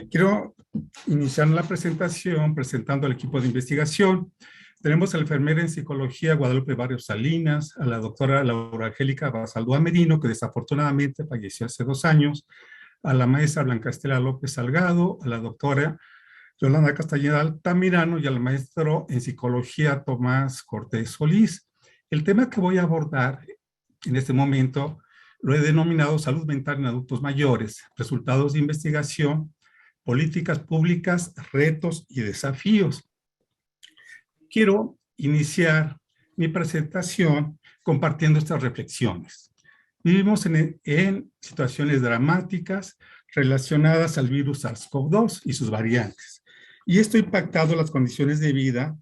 Quiero iniciar la presentación presentando al equipo de investigación. Tenemos a la enfermera en psicología Guadalupe Barrios Salinas, a la doctora Laura Angélica Basaldoa Merino, que desafortunadamente falleció hace 2 años, a la maestra Blanca Estela López Salgado, a la doctora Yolanda Castañeda Altamirano y al maestro en psicología Tomás Cortés Solís. El tema que voy a abordar en este momento lo he denominado salud mental en adultos mayores, resultados de investigación, políticas públicas, retos y desafíos. Quiero iniciar mi presentación compartiendo estas reflexiones. Vivimos en situaciones dramáticas relacionadas al virus SARS-CoV-2 y sus variantes. Y esto ha impactado las condiciones de vida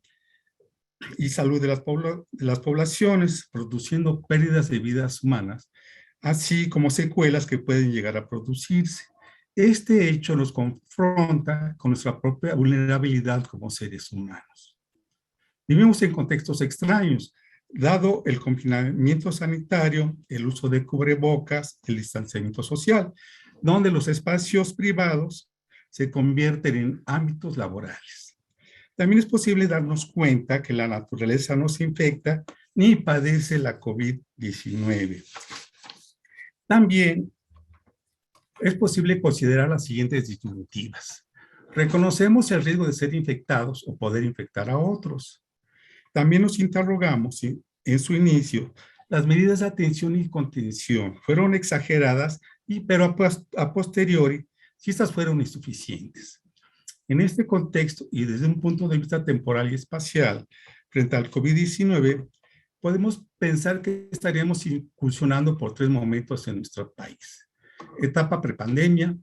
y salud de las poblaciones, produciendo pérdidas de vidas humanas, así como secuelas que pueden llegar a producirse. Este hecho nos confronta con nuestra propia vulnerabilidad como seres humanos. Vivimos en contextos extraños, dado el confinamiento sanitario, el uso de cubrebocas, el distanciamiento social, donde los espacios privados se convierten en ámbitos laborales. También es posible darnos cuenta que la naturaleza no se infecta ni padece la COVID-19. También es posible considerar las siguientes disyuntivas. Reconocemos el riesgo de ser infectados o poder infectar a otros. También nos interrogamos si en su inicio las medidas de atención y contención fueron exageradas, pero a posteriori, si estas fueron insuficientes. En este contexto y desde un punto de vista temporal y espacial, frente al COVID-19, podemos pensar que estaríamos incursionando por 3 momentos en nuestro país. Etapa prepandemia,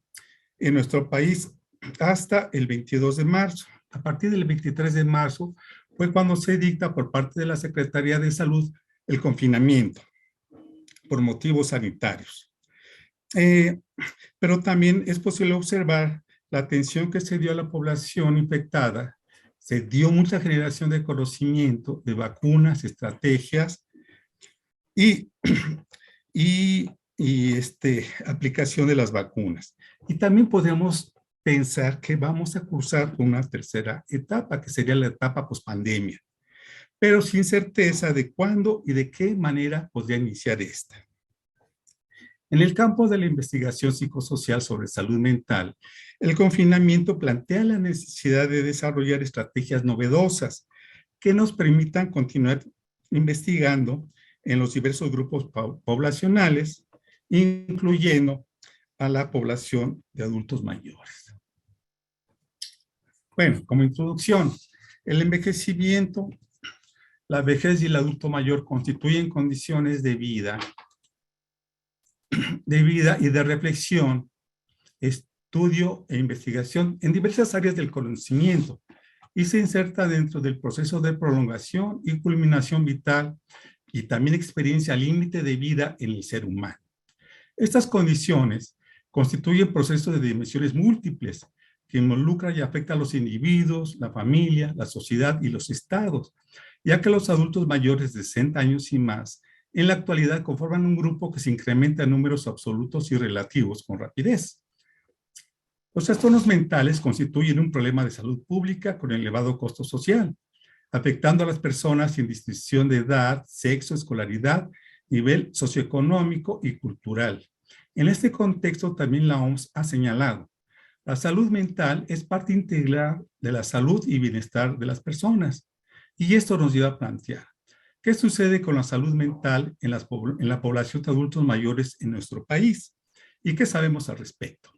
en nuestro país hasta el 22 de marzo. A partir del 23 de marzo fue cuando se dicta por parte de la Secretaría de Salud el confinamiento por motivos sanitarios. Pero también es posible observar la atención que se dio a la población infectada. Se dio mucha generación de conocimiento, de vacunas, estrategias y aplicación de las vacunas. Y también podemos pensar que vamos a cursar una tercera etapa, que sería la etapa pospandemia, pero sin certeza de cuándo y de qué manera podría iniciar esta. En el campo de la investigación psicosocial sobre salud mental, el confinamiento plantea la necesidad de desarrollar estrategias novedosas que nos permitan continuar investigando en los diversos grupos poblacionales, incluyendo a la población de adultos mayores. Bueno, como introducción, el envejecimiento, la vejez y el adulto mayor constituyen condiciones de vida y de reflexión, estudio e investigación en diversas áreas del conocimiento y se inserta dentro del proceso de prolongación y culminación vital y también experiencia límite de vida en el ser humano. Estas condiciones constituyen procesos de dimensiones múltiples que involucran y afectan a los individuos, la familia, la sociedad y los estados, ya que los adultos mayores de 60 años y más en la actualidad conforman un grupo que se incrementa en números absolutos y relativos con rapidez. Los trastornos mentales constituyen un problema de salud pública con elevado costo social, afectando a las personas sin distinción de edad, sexo, escolaridad, nivel socioeconómico y cultural. En este contexto también la OMS ha señalado, la salud mental es parte integral de la salud y bienestar de las personas. Y esto nos lleva a plantear, ¿qué sucede con la salud mental en la población de adultos mayores en nuestro país? ¿Y qué sabemos al respecto?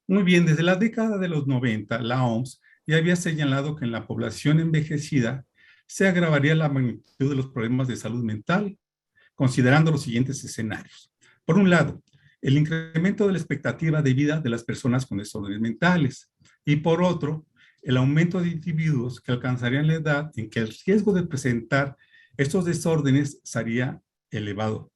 Muy bien, desde la década de los 90, la OMS ya había señalado que en la población envejecida se agravaría la magnitud de los problemas de salud mental, considerando los siguientes escenarios. Por un lado, el incremento de la expectativa de vida de las personas con desórdenes mentales. Y por otro, el aumento de individuos que alcanzarían la edad en que el riesgo de presentar estos desórdenes sería elevado.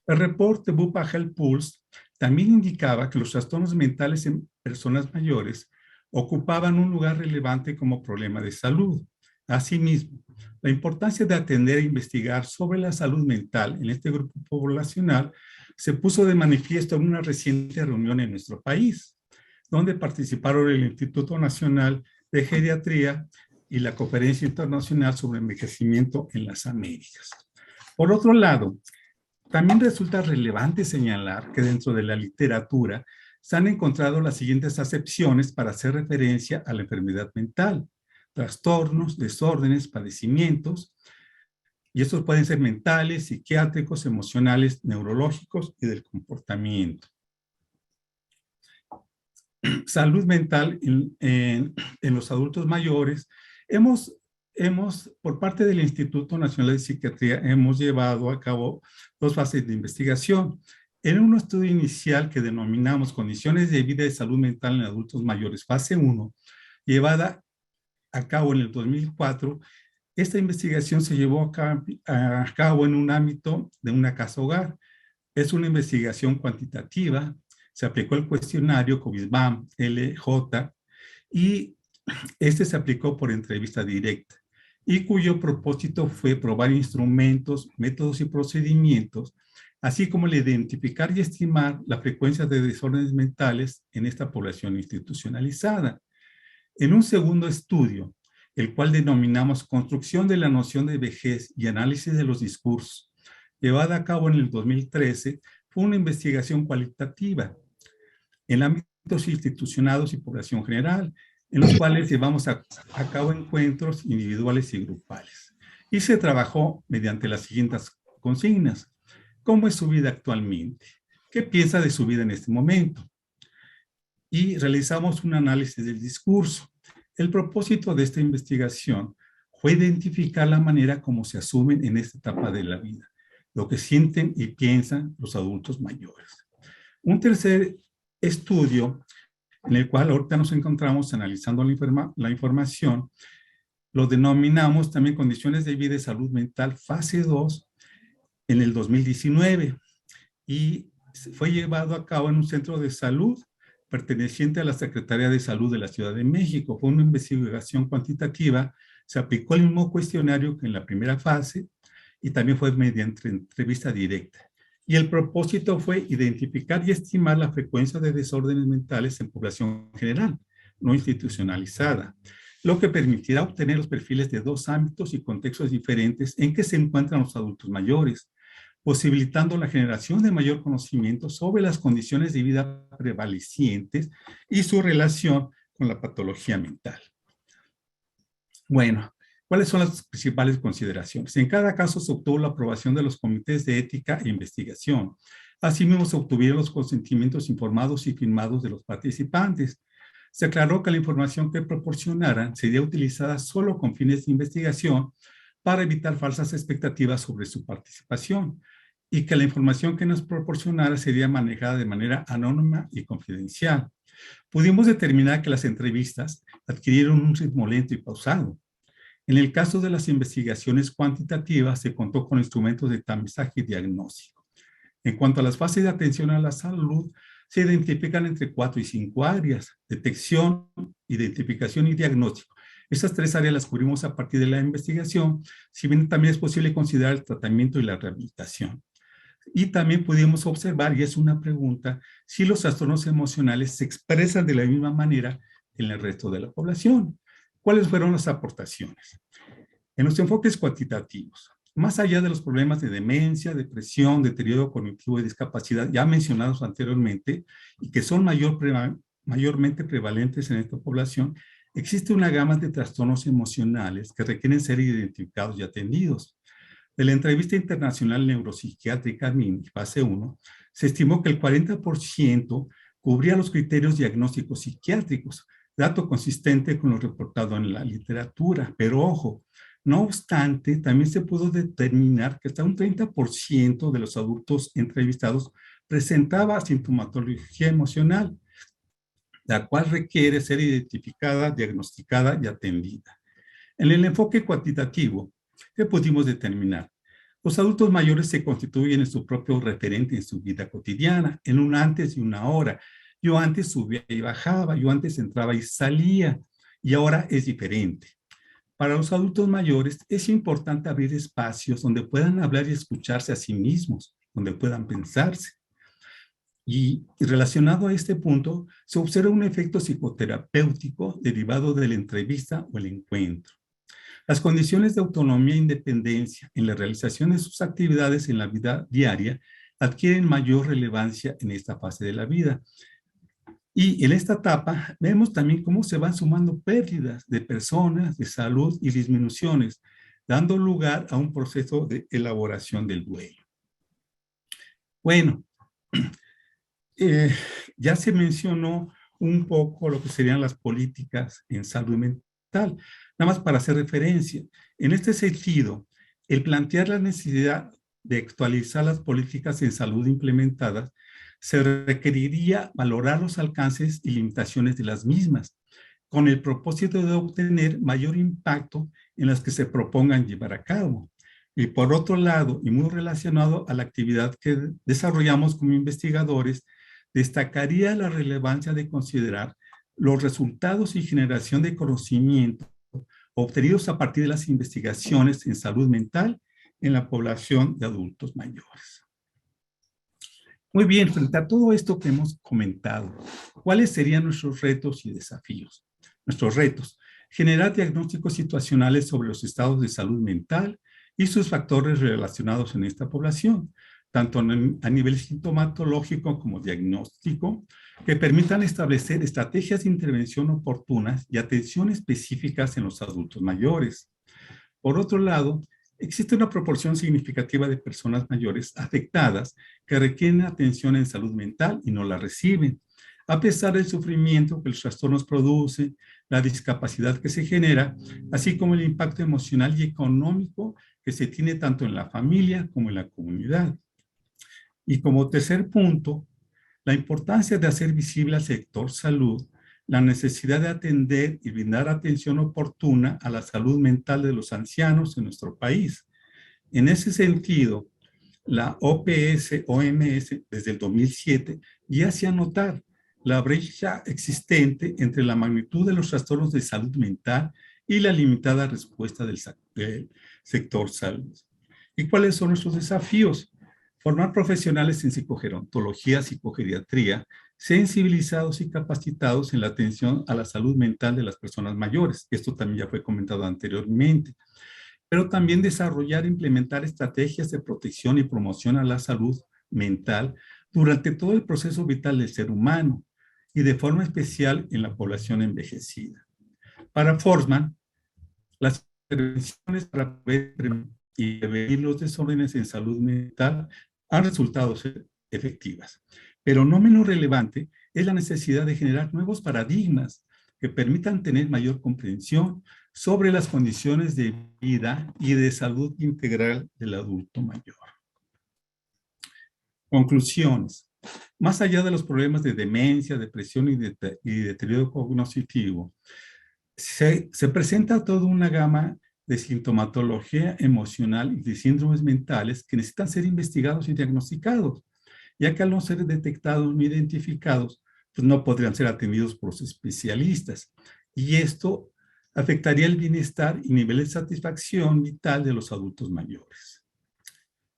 El reporte Bupa Health Pulse también indicaba que los trastornos mentales en personas mayores ocupaban un lugar relevante como problema de salud. Asimismo, la importancia de atender e investigar sobre la salud mental en este grupo poblacional se puso de manifiesto en una reciente reunión en nuestro país, donde participaron el Instituto Nacional de Geriatría y la Conferencia Internacional sobre Envejecimiento en las Américas. Por otro lado, también resulta relevante señalar que dentro de la literatura se han encontrado las siguientes acepciones para hacer referencia a la enfermedad mental: trastornos, desórdenes, padecimientos, y estos pueden ser mentales, psiquiátricos, emocionales, neurológicos y del comportamiento. Salud mental en los adultos mayores. Por parte del Instituto Nacional de Psiquiatría, hemos llevado a cabo 2 fases de investigación. En un estudio inicial que denominamos Condiciones de Vida y Salud Mental en Adultos Mayores, fase 1, llevada a cabo en el 2004, esta investigación se llevó a cabo en un ámbito de una casa hogar. Es una investigación cuantitativa, se aplicó el cuestionario COVID-BAM, LJ, y este se aplicó por entrevista directa, y cuyo propósito fue probar instrumentos, métodos y procedimientos, así como el identificar y estimar la frecuencia de desórdenes mentales en esta población institucionalizada. En un segundo estudio, el cual denominamos Construcción de la noción de vejez y análisis de los discursos, llevada a cabo en el 2013, fue una investigación cualitativa en ámbitos institucionados y población general, en los cuales llevamos a cabo encuentros individuales y grupales. Y se trabajó mediante las siguientes consignas. ¿Cómo es su vida actualmente? ¿Qué piensa de su vida en este momento? Y realizamos un análisis del discurso. El propósito de esta investigación fue identificar la manera como se asumen en esta etapa de la vida, lo que sienten y piensan los adultos mayores. Un tercer estudio, en el cual ahorita nos encontramos analizando la información, lo denominamos también Condiciones de Vida y Salud Mental, fase 2, en el 2019, y fue llevado a cabo en un centro de salud perteneciente a la Secretaría de Salud de la Ciudad de México. Fue una investigación cuantitativa, se aplicó el mismo cuestionario que en la primera fase y también fue mediante entrevista directa. Y el propósito fue identificar y estimar la frecuencia de desórdenes mentales en población general, no institucionalizada, lo que permitirá obtener los perfiles de 2 ámbitos y contextos diferentes en que se encuentran los adultos mayores, posibilitando la generación de mayor conocimiento sobre las condiciones de vida prevalecientes y su relación con la patología mental. Bueno, ¿cuáles son las principales consideraciones? En cada caso se obtuvo la aprobación de los comités de ética e investigación. Asimismo, se obtuvieron los consentimientos informados y firmados de los participantes. Se aclaró que la información que proporcionaran sería utilizada solo con fines de investigación para evitar falsas expectativas sobre su participación y que la información que nos proporcionara sería manejada de manera anónima y confidencial. Pudimos determinar que las entrevistas adquirieron un ritmo lento y pausado. En el caso de las investigaciones cuantitativas, se contó con instrumentos de tamizaje y diagnóstico. En cuanto a las fases de atención a la salud, se identifican entre 4 y 5 áreas: detección, identificación y diagnóstico. Estas 3 áreas las cubrimos a partir de la investigación, si bien también es posible considerar el tratamiento y la rehabilitación. Y también pudimos observar, y es una pregunta, si los trastornos emocionales se expresan de la misma manera en el resto de la población. ¿Cuáles fueron las aportaciones? En los enfoques cuantitativos, más allá de los problemas de demencia, depresión, deterioro cognitivo y discapacidad ya mencionados anteriormente y que son mayormente prevalentes en esta población, existe una gama de trastornos emocionales que requieren ser identificados y atendidos. De la entrevista internacional neuropsiquiátrica MIN, fase 1, se estimó que el 40% cubría los criterios diagnósticos psiquiátricos, dato consistente con lo reportado en la literatura. Pero ojo, no obstante, también se pudo determinar que hasta un 30% de los adultos entrevistados presentaba sintomatología emocional, la cual requiere ser identificada, diagnosticada y atendida. En el enfoque cuantitativo, ¿qué pudimos determinar? Los adultos mayores se constituyen en su propio referente en su vida cotidiana, en un antes y una ahora. Yo antes subía y bajaba, yo antes entraba y salía, y ahora es diferente. Para los adultos mayores es importante abrir espacios donde puedan hablar y escucharse a sí mismos, donde puedan pensarse. Y relacionado a este punto, se observa un efecto psicoterapéutico derivado de la entrevista o el encuentro. Las condiciones de autonomía e independencia en la realización de sus actividades en la vida diaria adquieren mayor relevancia en esta fase de la vida. Y en esta etapa vemos también cómo se van sumando pérdidas de personas, de salud y disminuciones, dando lugar a un proceso de elaboración del duelo. Bueno, ya se mencionó un poco lo que serían las políticas en salud mental. Nada más para hacer referencia. En este sentido, el plantear la necesidad de actualizar las políticas en salud implementadas se requeriría valorar los alcances y limitaciones de las mismas, con el propósito de obtener mayor impacto en las que se propongan llevar a cabo. Y por otro lado, y muy relacionado a la actividad que desarrollamos como investigadores, destacaría la relevancia de considerar los resultados y generación de conocimiento obtenidos a partir de las investigaciones en salud mental en la población de adultos mayores. Muy bien, frente a todo esto que hemos comentado, ¿cuáles serían nuestros retos y desafíos? Nuestros retos: generar diagnósticos situacionales sobre los estados de salud mental y sus factores relacionados en esta población. tanto a nivel sintomatológico como diagnóstico, que permitan establecer estrategias de intervención oportunas y atención específicas en los adultos mayores. Por otro lado, existe una proporción significativa de personas mayores afectadas que requieren atención en salud mental y no la reciben, a pesar del sufrimiento que los trastornos producen, la discapacidad que se genera, así como el impacto emocional y económico que se tiene tanto en la familia como en la comunidad. Y como tercer punto, la importancia de hacer visible al sector salud la necesidad de atender y brindar atención oportuna a la salud mental de los ancianos en nuestro país. En ese sentido, la OMS desde el 2007 ya hacía notar la brecha existente entre la magnitud de los trastornos de salud mental y la limitada respuesta del sector salud. ¿Y cuáles son nuestros desafíos? Formar profesionales en psicogerontología, psicogeriatría, sensibilizados y capacitados en la atención a la salud mental de las personas mayores. Esto también ya fue comentado anteriormente. Pero también desarrollar e implementar estrategias de protección y promoción a la salud mental durante todo el proceso vital del ser humano y de forma especial en la población envejecida. Para Forsman, las intervenciones para prevenir y prevenir los desórdenes en salud mental han resultado ser efectivas. Pero no menos relevante es la necesidad de generar nuevos paradigmas que permitan tener mayor comprensión sobre las condiciones de vida y de salud integral del adulto mayor. Conclusiones. Más allá de los problemas de demencia, depresión y deterioro cognitivo, se presenta toda una gama de sintomatología emocional y de síndromes mentales que necesitan ser investigados y diagnosticados, ya que al no ser detectados ni identificados, pues no podrían ser atendidos por los especialistas. Y esto afectaría el bienestar y nivel de satisfacción vital de los adultos mayores.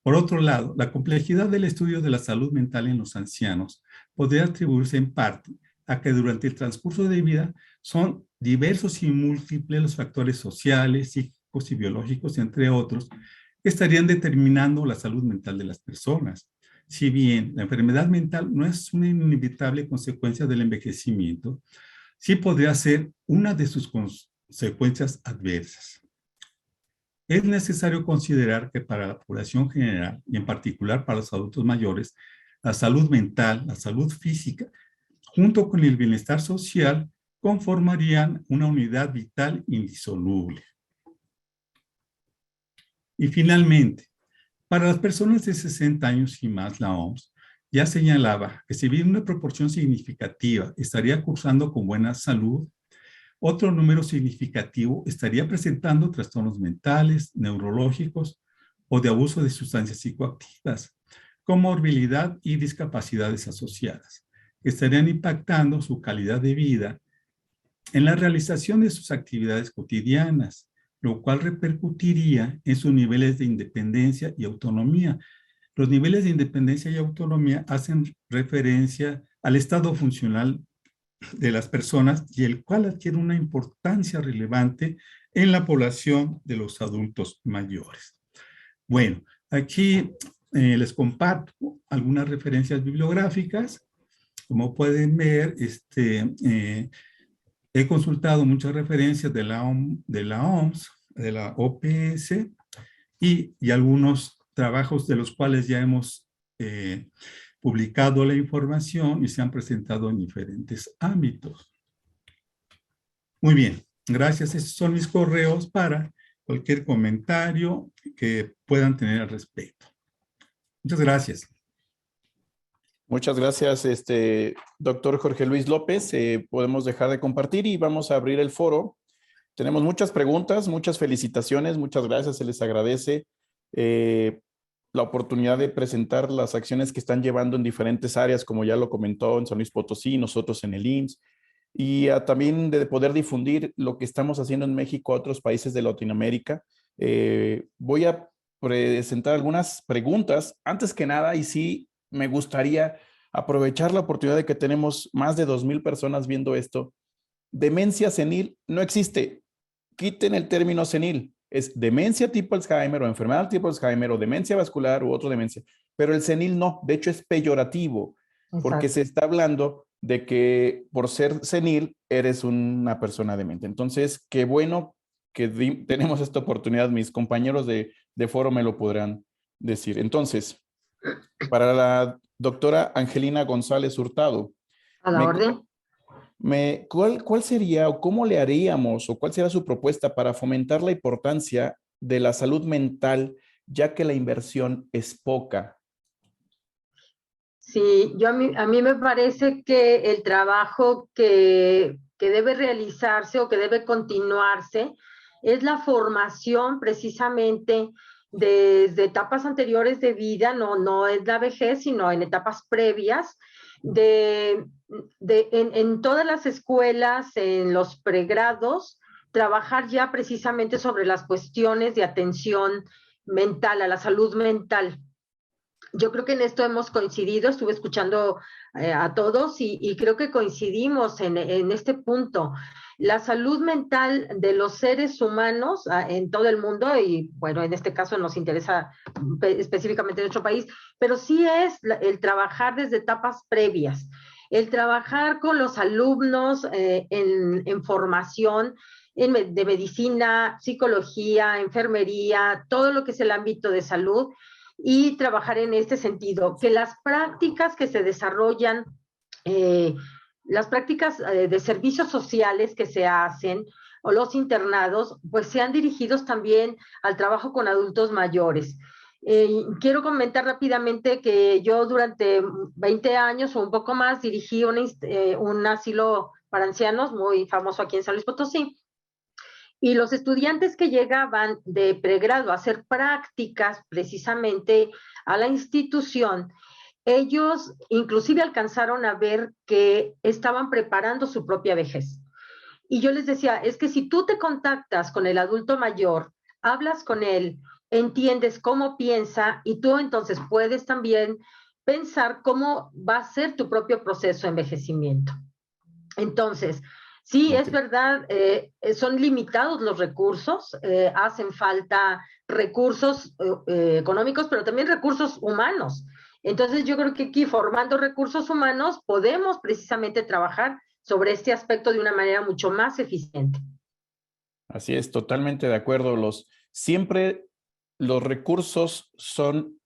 Por otro lado, la complejidad del estudio de la salud mental en los ancianos podría atribuirse en parte a que durante el transcurso de vida son diversos y múltiples los factores sociales, psíquicos y biológicos, entre otros, que estarían determinando la salud mental de las personas. Si bien la enfermedad mental no es una inevitable consecuencia del envejecimiento, sí podría ser una de sus consecuencias adversas. Es necesario considerar que para la población general, y en particular para los adultos mayores, la salud mental, la salud física, junto con el bienestar social, conformarían una unidad vital indisoluble. Y finalmente, para las personas de 60 años y más, la OMS ya señalaba que si bien una proporción significativa estaría cursando con buena salud, otro número significativo estaría presentando trastornos mentales, neurológicos o de abuso de sustancias psicoactivas, comorbilidad y discapacidades asociadas, que estarían impactando su calidad de vida en la realización de sus actividades cotidianas, lo cual repercutiría en sus niveles de independencia y autonomía. Los niveles de independencia y autonomía hacen referencia al estado funcional de las personas y el cual adquiere una importancia relevante en la población de los adultos mayores. Bueno, aquí les comparto algunas referencias bibliográficas. Como pueden ver, he consultado muchas referencias de la OMS, de la OPS y algunos trabajos de los cuales ya hemos publicado la información y se han presentado en diferentes ámbitos. Muy bien, gracias. Estos son mis correos para cualquier comentario que puedan tener al respecto. Muchas gracias. Muchas gracias, doctor Jorge Luis López. Podemos dejar de compartir y vamos a abrir el foro. Tenemos muchas preguntas, muchas felicitaciones, muchas gracias, se les agradece la oportunidad de presentar las acciones que están llevando en diferentes áreas, como ya lo comentó en San Luis Potosí, nosotros en el IMSS, y también de poder difundir lo que estamos haciendo en México a otros países de Latinoamérica. Voy a presentar algunas preguntas. Antes que nada, y sí, me gustaría aprovechar la oportunidad de que tenemos más de 2,000 personas viendo esto. Demencia senil no existe. Quiten el término senil. es demencia tipo Alzheimer o enfermedad tipo Alzheimer o demencia vascular u otra demencia, pero el senil no, de hecho es peyorativo, porque Exacto. se está hablando de que por ser senil eres una persona demente. Entonces, qué bueno que tenemos esta oportunidad, mis compañeros de foro me lo podrán decir. Entonces, para la doctora Angelina González Hurtado, A la orden. ¿cuál sería o cómo le haríamos o cuál será su propuesta para fomentar la importancia de la salud mental, ya que la inversión es poca? Sí, a mí me parece que el trabajo que debe realizarse o que debe continuarse es la formación precisamente desde etapas anteriores de vida, no es la vejez, sino en etapas previas, en todas las escuelas, en los pregrados, trabajar ya precisamente sobre las cuestiones de atención mental, a la salud mental. Yo creo que en esto hemos coincidido, estuve escuchando a todos y creo que coincidimos en este punto. La salud mental de los seres humanos en todo el mundo, y bueno, en este caso nos interesa específicamente en nuestro país, pero sí es el trabajar desde etapas previas, el trabajar con los alumnos en formación de medicina, psicología, enfermería, todo lo que es el ámbito de salud, y trabajar en este sentido, que las prácticas que se desarrollan, las prácticas de servicios sociales que se hacen o los internados, pues sean dirigidos también al trabajo con adultos mayores. Quiero comentar rápidamente que yo durante 20 años o un poco más dirigí un asilo para ancianos muy famoso aquí en San Luis Potosí. Y los estudiantes que llegaban de pregrado a hacer prácticas precisamente a la institución, ellos inclusive alcanzaron a ver que estaban preparando su propia vejez. Y yo les decía, es que si tú te contactas con el adulto mayor, hablas con él, entiendes cómo piensa y tú entonces puedes también pensar cómo va a ser tu propio proceso de envejecimiento. Entonces, sí, es verdad, son limitados los recursos, hacen falta recursos económicos, pero también recursos humanos. Entonces, yo creo que aquí, formando recursos humanos, podemos precisamente trabajar sobre este aspecto de una manera mucho más eficiente. Así es, totalmente de acuerdo. Siempre los recursos son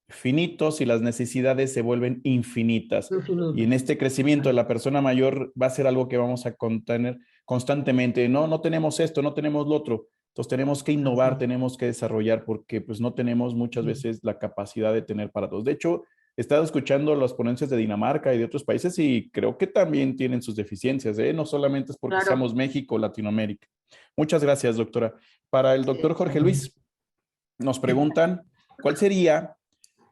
finitos y las necesidades se vuelven infinitas. Y en este crecimiento de la persona mayor va a ser algo que vamos a contener constantemente. No tenemos esto, no tenemos lo otro. Entonces tenemos que innovar, tenemos que desarrollar porque pues no tenemos muchas veces la capacidad de tener para todos. De hecho, he estado escuchando las ponencias de Dinamarca y de otros países y creo que también tienen sus deficiencias, ¿eh? No solamente es porque seamos México o Latinoamérica. Muchas gracias, doctora. Para el doctor Jorge Luis, nos preguntan, ¿cuál sería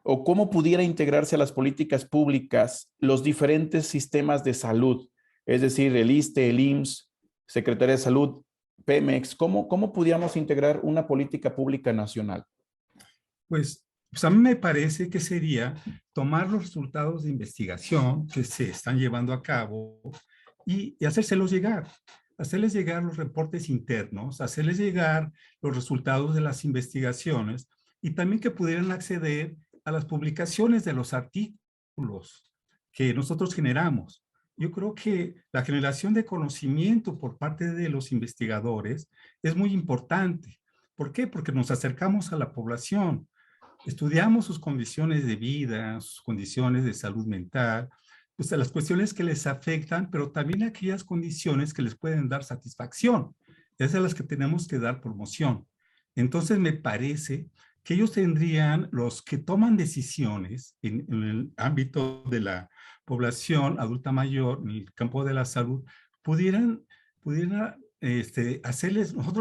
o cómo pudiera integrarse a las políticas públicas los diferentes sistemas de salud? Es decir, el ISSSTE, el IMSS, Secretaría de Salud, Pemex. ¿Cómo pudiéramos integrar una política pública nacional? Pues a mí me parece que sería tomar los resultados de investigación que se están llevando a cabo y hacérselos llegar. Hacerles llegar los reportes internos, hacerles llegar los resultados de las investigaciones y también que pudieran acceder a las publicaciones de los artículos que nosotros generamos. Yo creo que la generación de conocimiento por parte de los investigadores es muy importante. ¿Por qué? Porque nos acercamos a la población, estudiamos sus condiciones de vida, sus condiciones de salud mental, pues las cuestiones que les afectan, pero también aquellas condiciones que les pueden dar satisfacción. Esas son las que tenemos que dar promoción. Entonces me parece que ellos tendrían, los que toman decisiones en el ámbito de la población adulta mayor, en el campo de la salud, nosotros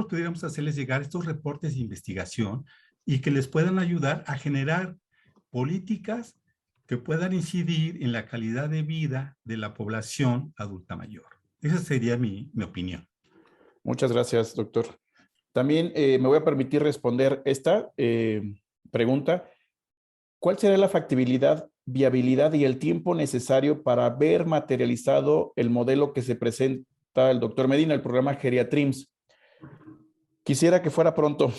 pudiéramos hacerles llegar estos reportes de investigación y que les puedan ayudar a generar políticas que puedan incidir en la calidad de vida de la población adulta mayor. Esa sería mi opinión. Muchas gracias, doctor. También me voy a permitir responder esta pregunta. ¿Cuál será la factibilidad, viabilidad y el tiempo necesario para ver materializado el modelo que se presenta el doctor Medina, el programa Geriatrims? Quisiera que fuera pronto.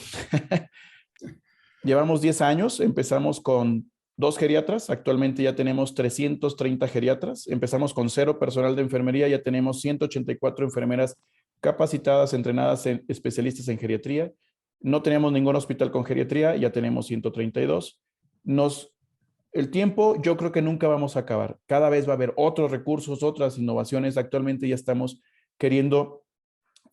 Llevamos 10 años, empezamos con 2 geriatras, actualmente ya tenemos 330 geriatras, empezamos con 0 personal de enfermería, ya tenemos 184 enfermeras capacitadas, entrenadas, especialistas en geriatría. No tenemos ningún hospital con geriatría, ya tenemos 132. El tiempo yo creo que nunca vamos a acabar. Cada vez va a haber otros recursos, otras innovaciones. Actualmente ya estamos queriendo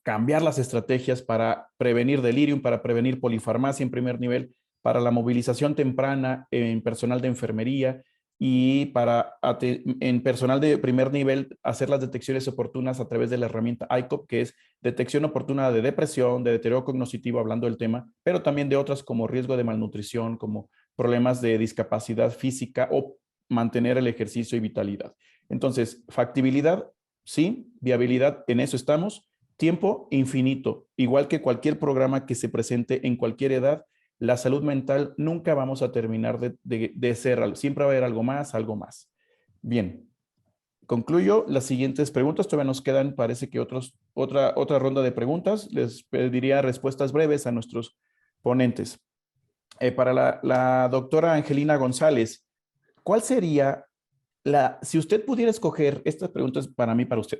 cambiar las estrategias para prevenir delirium, para prevenir polifarmacia en primer nivel, para la movilización temprana en personal de enfermería y para en personal de primer nivel hacer las detecciones oportunas a través de la herramienta ICOP, que es detección oportuna de depresión, de deterioro cognitivo, hablando del tema, pero también de otras como riesgo de malnutrición, como problemas de discapacidad física o mantener el ejercicio y vitalidad. Entonces, factibilidad, sí, viabilidad, en eso estamos. Tiempo infinito, igual que cualquier programa que se presente en cualquier edad, la salud mental nunca vamos a terminar de ser, siempre va a haber algo más, algo más. Bien, concluyo las siguientes preguntas, todavía nos quedan, parece que otra ronda de preguntas, les pediría respuestas breves a nuestros ponentes. Para la doctora Angelina González, ¿cuál sería si usted pudiera escoger, esta pregunta es para mí, para usted,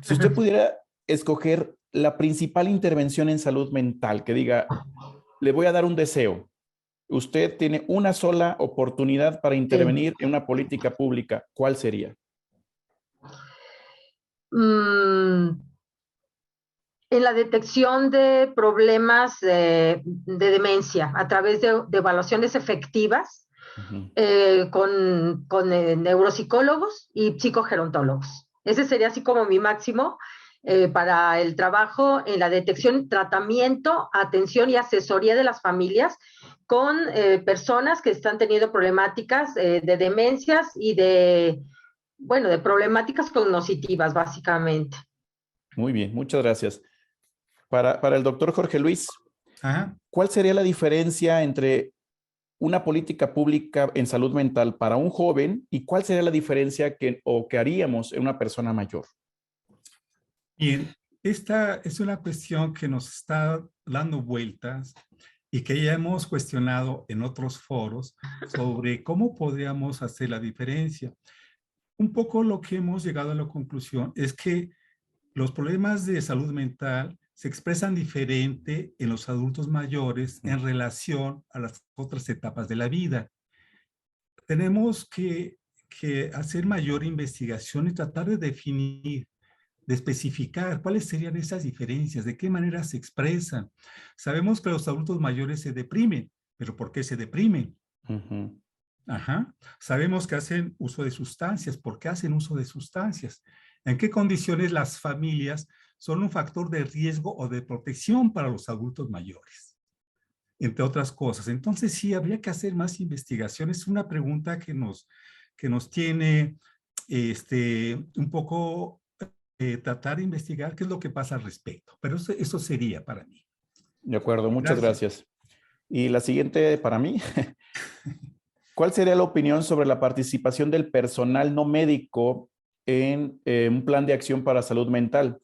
si usted pudiera escoger la principal intervención en salud mental, que diga, le voy a dar un deseo, usted tiene una sola oportunidad para intervenir en una política pública, ¿cuál sería? En la detección de problemas de demencia a través de evaluaciones efectivas con neuropsicólogos y psicogerontólogos. Ese sería así como mi máximo para el trabajo en la detección, tratamiento, atención y asesoría de las familias con personas que están teniendo problemáticas de demencias y de problemáticas cognitivas, básicamente. Muy bien, muchas gracias. Para el doctor Jorge Luis, ¿cuál sería la diferencia entre una política pública en salud mental para un joven y cuál sería la diferencia que haríamos en una persona mayor? Bien, esta es una cuestión que nos está dando vueltas y que ya hemos cuestionado en otros foros sobre cómo podríamos hacer la diferencia. Un poco lo que hemos llegado a la conclusión es que los problemas de salud mental se expresan diferente en los adultos mayores en relación a las otras etapas de la vida. Tenemos que hacer mayor investigación y tratar de definir, de especificar cuáles serían esas diferencias, de qué manera se expresan. Sabemos que los adultos mayores se deprimen, pero ¿por qué se deprimen? Sabemos que hacen uso de sustancias. ¿Por qué hacen uso de sustancias? ¿En qué condiciones las familias son un factor de riesgo o de protección para los adultos mayores? Entre otras cosas. Entonces sí, habría que hacer más investigación. Es una pregunta que nos tiene un poco tratar de investigar qué es lo que pasa al respecto. Pero eso sería para mí. De acuerdo, muchas gracias. Y la siguiente para mí. ¿Cuál sería la opinión sobre la participación del personal no médico en un plan de acción para salud mental?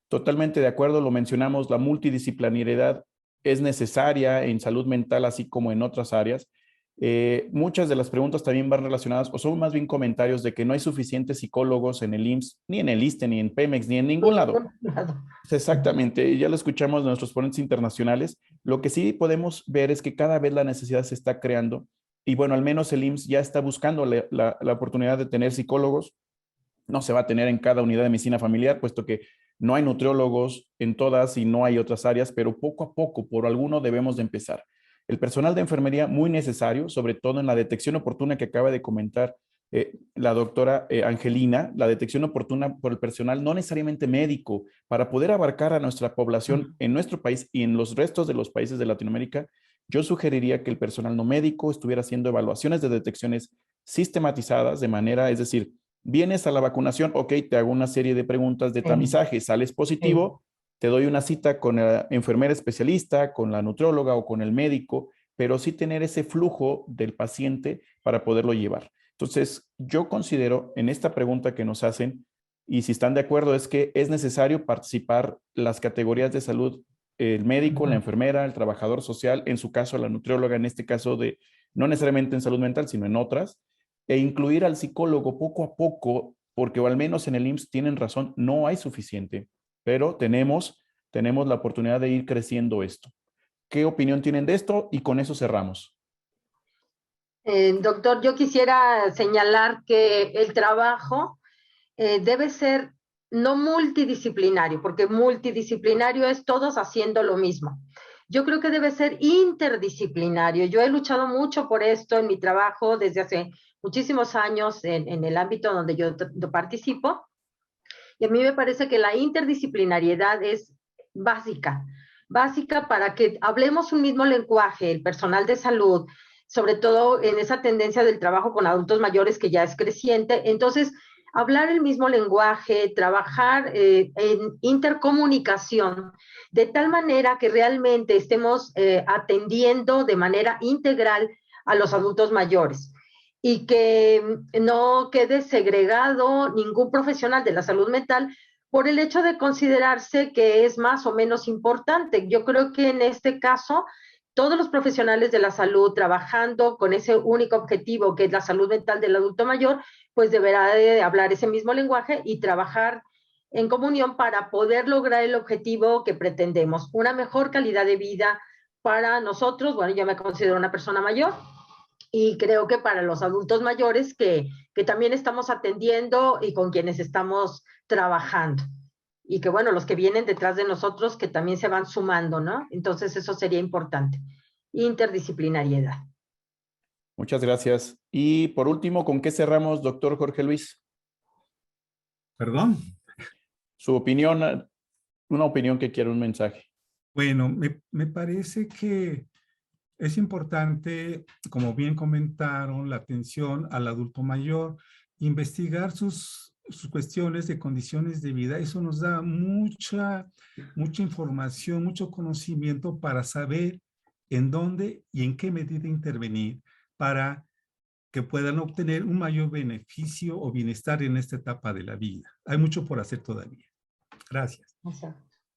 Totalmente de acuerdo, lo mencionamos, la multidisciplinariedad es necesaria en salud mental, así como en otras áreas. Muchas de las preguntas también van relacionadas, o son más bien comentarios de que no hay suficientes psicólogos en el IMSS, ni en el ISSSTE, ni en Pemex, ni en ningún lado. Exactamente, ya lo escuchamos de nuestros ponentes internacionales. Lo que sí podemos ver es que cada vez la necesidad se está creando y bueno, al menos el IMSS ya está buscando la oportunidad de tener psicólogos. No se va a tener en cada unidad de medicina familiar, puesto que no hay nutriólogos en todas y no hay otras áreas, pero poco a poco, por alguno debemos de empezar. El personal de enfermería muy necesario, sobre todo en la detección oportuna que acaba de comentar la doctora Angelina, la detección oportuna por el personal no necesariamente médico, para poder abarcar a nuestra población en nuestro país y en los restos de los países de Latinoamérica. Yo sugeriría que el personal no médico estuviera haciendo evaluaciones de detecciones sistematizadas de manera, es decir, vienes a la vacunación, ok, te hago una serie de preguntas de tamizaje, sales positivo, te doy una cita con la enfermera especialista, con la nutrióloga o con el médico, pero sí tener ese flujo del paciente para poderlo llevar. Entonces, yo considero en esta pregunta que nos hacen, y si están de acuerdo, es que es necesario participar las categorías de salud el médico, la Ujú. enfermera, el trabajador social, en su caso la nutrióloga, en este caso de, no necesariamente en salud mental, sino en otras, e incluir al psicólogo poco a poco, porque o al menos en el IMSS tienen razón, no hay suficiente, pero tenemos la oportunidad de ir creciendo esto. ¿Qué opinión tienen de esto? Y con eso cerramos. Doctor, yo quisiera señalar que el trabajo debe ser no multidisciplinario, porque multidisciplinario es todos haciendo lo mismo. Yo creo que debe ser interdisciplinario. Yo he luchado mucho por esto en mi trabajo desde hace muchísimos años en el ámbito donde yo participo, y a mí me parece que la interdisciplinariedad es básica, básica para que hablemos un mismo lenguaje, el personal de salud, sobre todo en esa tendencia del trabajo con adultos mayores que ya es creciente. Entonces, hablar el mismo lenguaje, trabajar en intercomunicación, de tal manera que realmente estemos atendiendo de manera integral a los adultos mayores y que no quede segregado ningún profesional de la salud mental por el hecho de considerarse que es más o menos importante. Yo creo que en este caso, todos los profesionales de la salud trabajando con ese único objetivo que es la salud mental del adulto mayor, pues deberá de hablar ese mismo lenguaje y trabajar en comunión para poder lograr el objetivo que pretendemos, una mejor calidad de vida para nosotros. Bueno, yo me considero una persona mayor, y creo que para los adultos mayores que también estamos atendiendo y con quienes estamos trabajando. Y que bueno, los que vienen detrás de nosotros que también se van sumando, ¿no? Entonces eso sería importante. Interdisciplinariedad. Muchas gracias. Y por último, ¿con qué cerramos, doctor Jorge Luis? Perdón. Su opinión, una opinión que quiera un mensaje. Bueno, me parece que es importante, como bien comentaron, la atención al adulto mayor, investigar sus cuestiones de condiciones de vida. Eso nos da mucha información, mucho conocimiento para saber en dónde y en qué medida intervenir para que puedan obtener un mayor beneficio o bienestar en esta etapa de la vida. Hay mucho por hacer todavía. Gracias.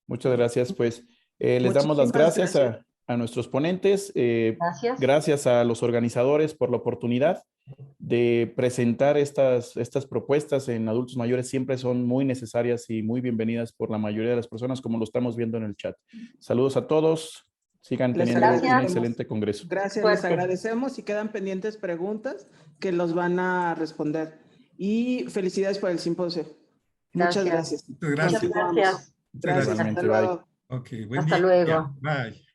Muchas gracias. Pues les damos las Muchísimas gracias a nuestros ponentes. Gracias. Gracias a los organizadores por la oportunidad de presentar estas propuestas en adultos mayores. Siempre son muy necesarias y muy bienvenidas por la mayoría de las personas, como lo estamos viendo en el chat. Saludos a todos. Sigan Les teniendo un agradecemos. excelente congreso. Gracias, Suerte. les agradecemos y quedan pendientes preguntas que los van a responder. Y felicidades por el simposio. Muchas Gracias. gracias. Muchas gracias. Muchas gracias. Muchas Gracias. Igualmente, Hasta bye. luego. Ok, buen Hasta día. luego. Bye.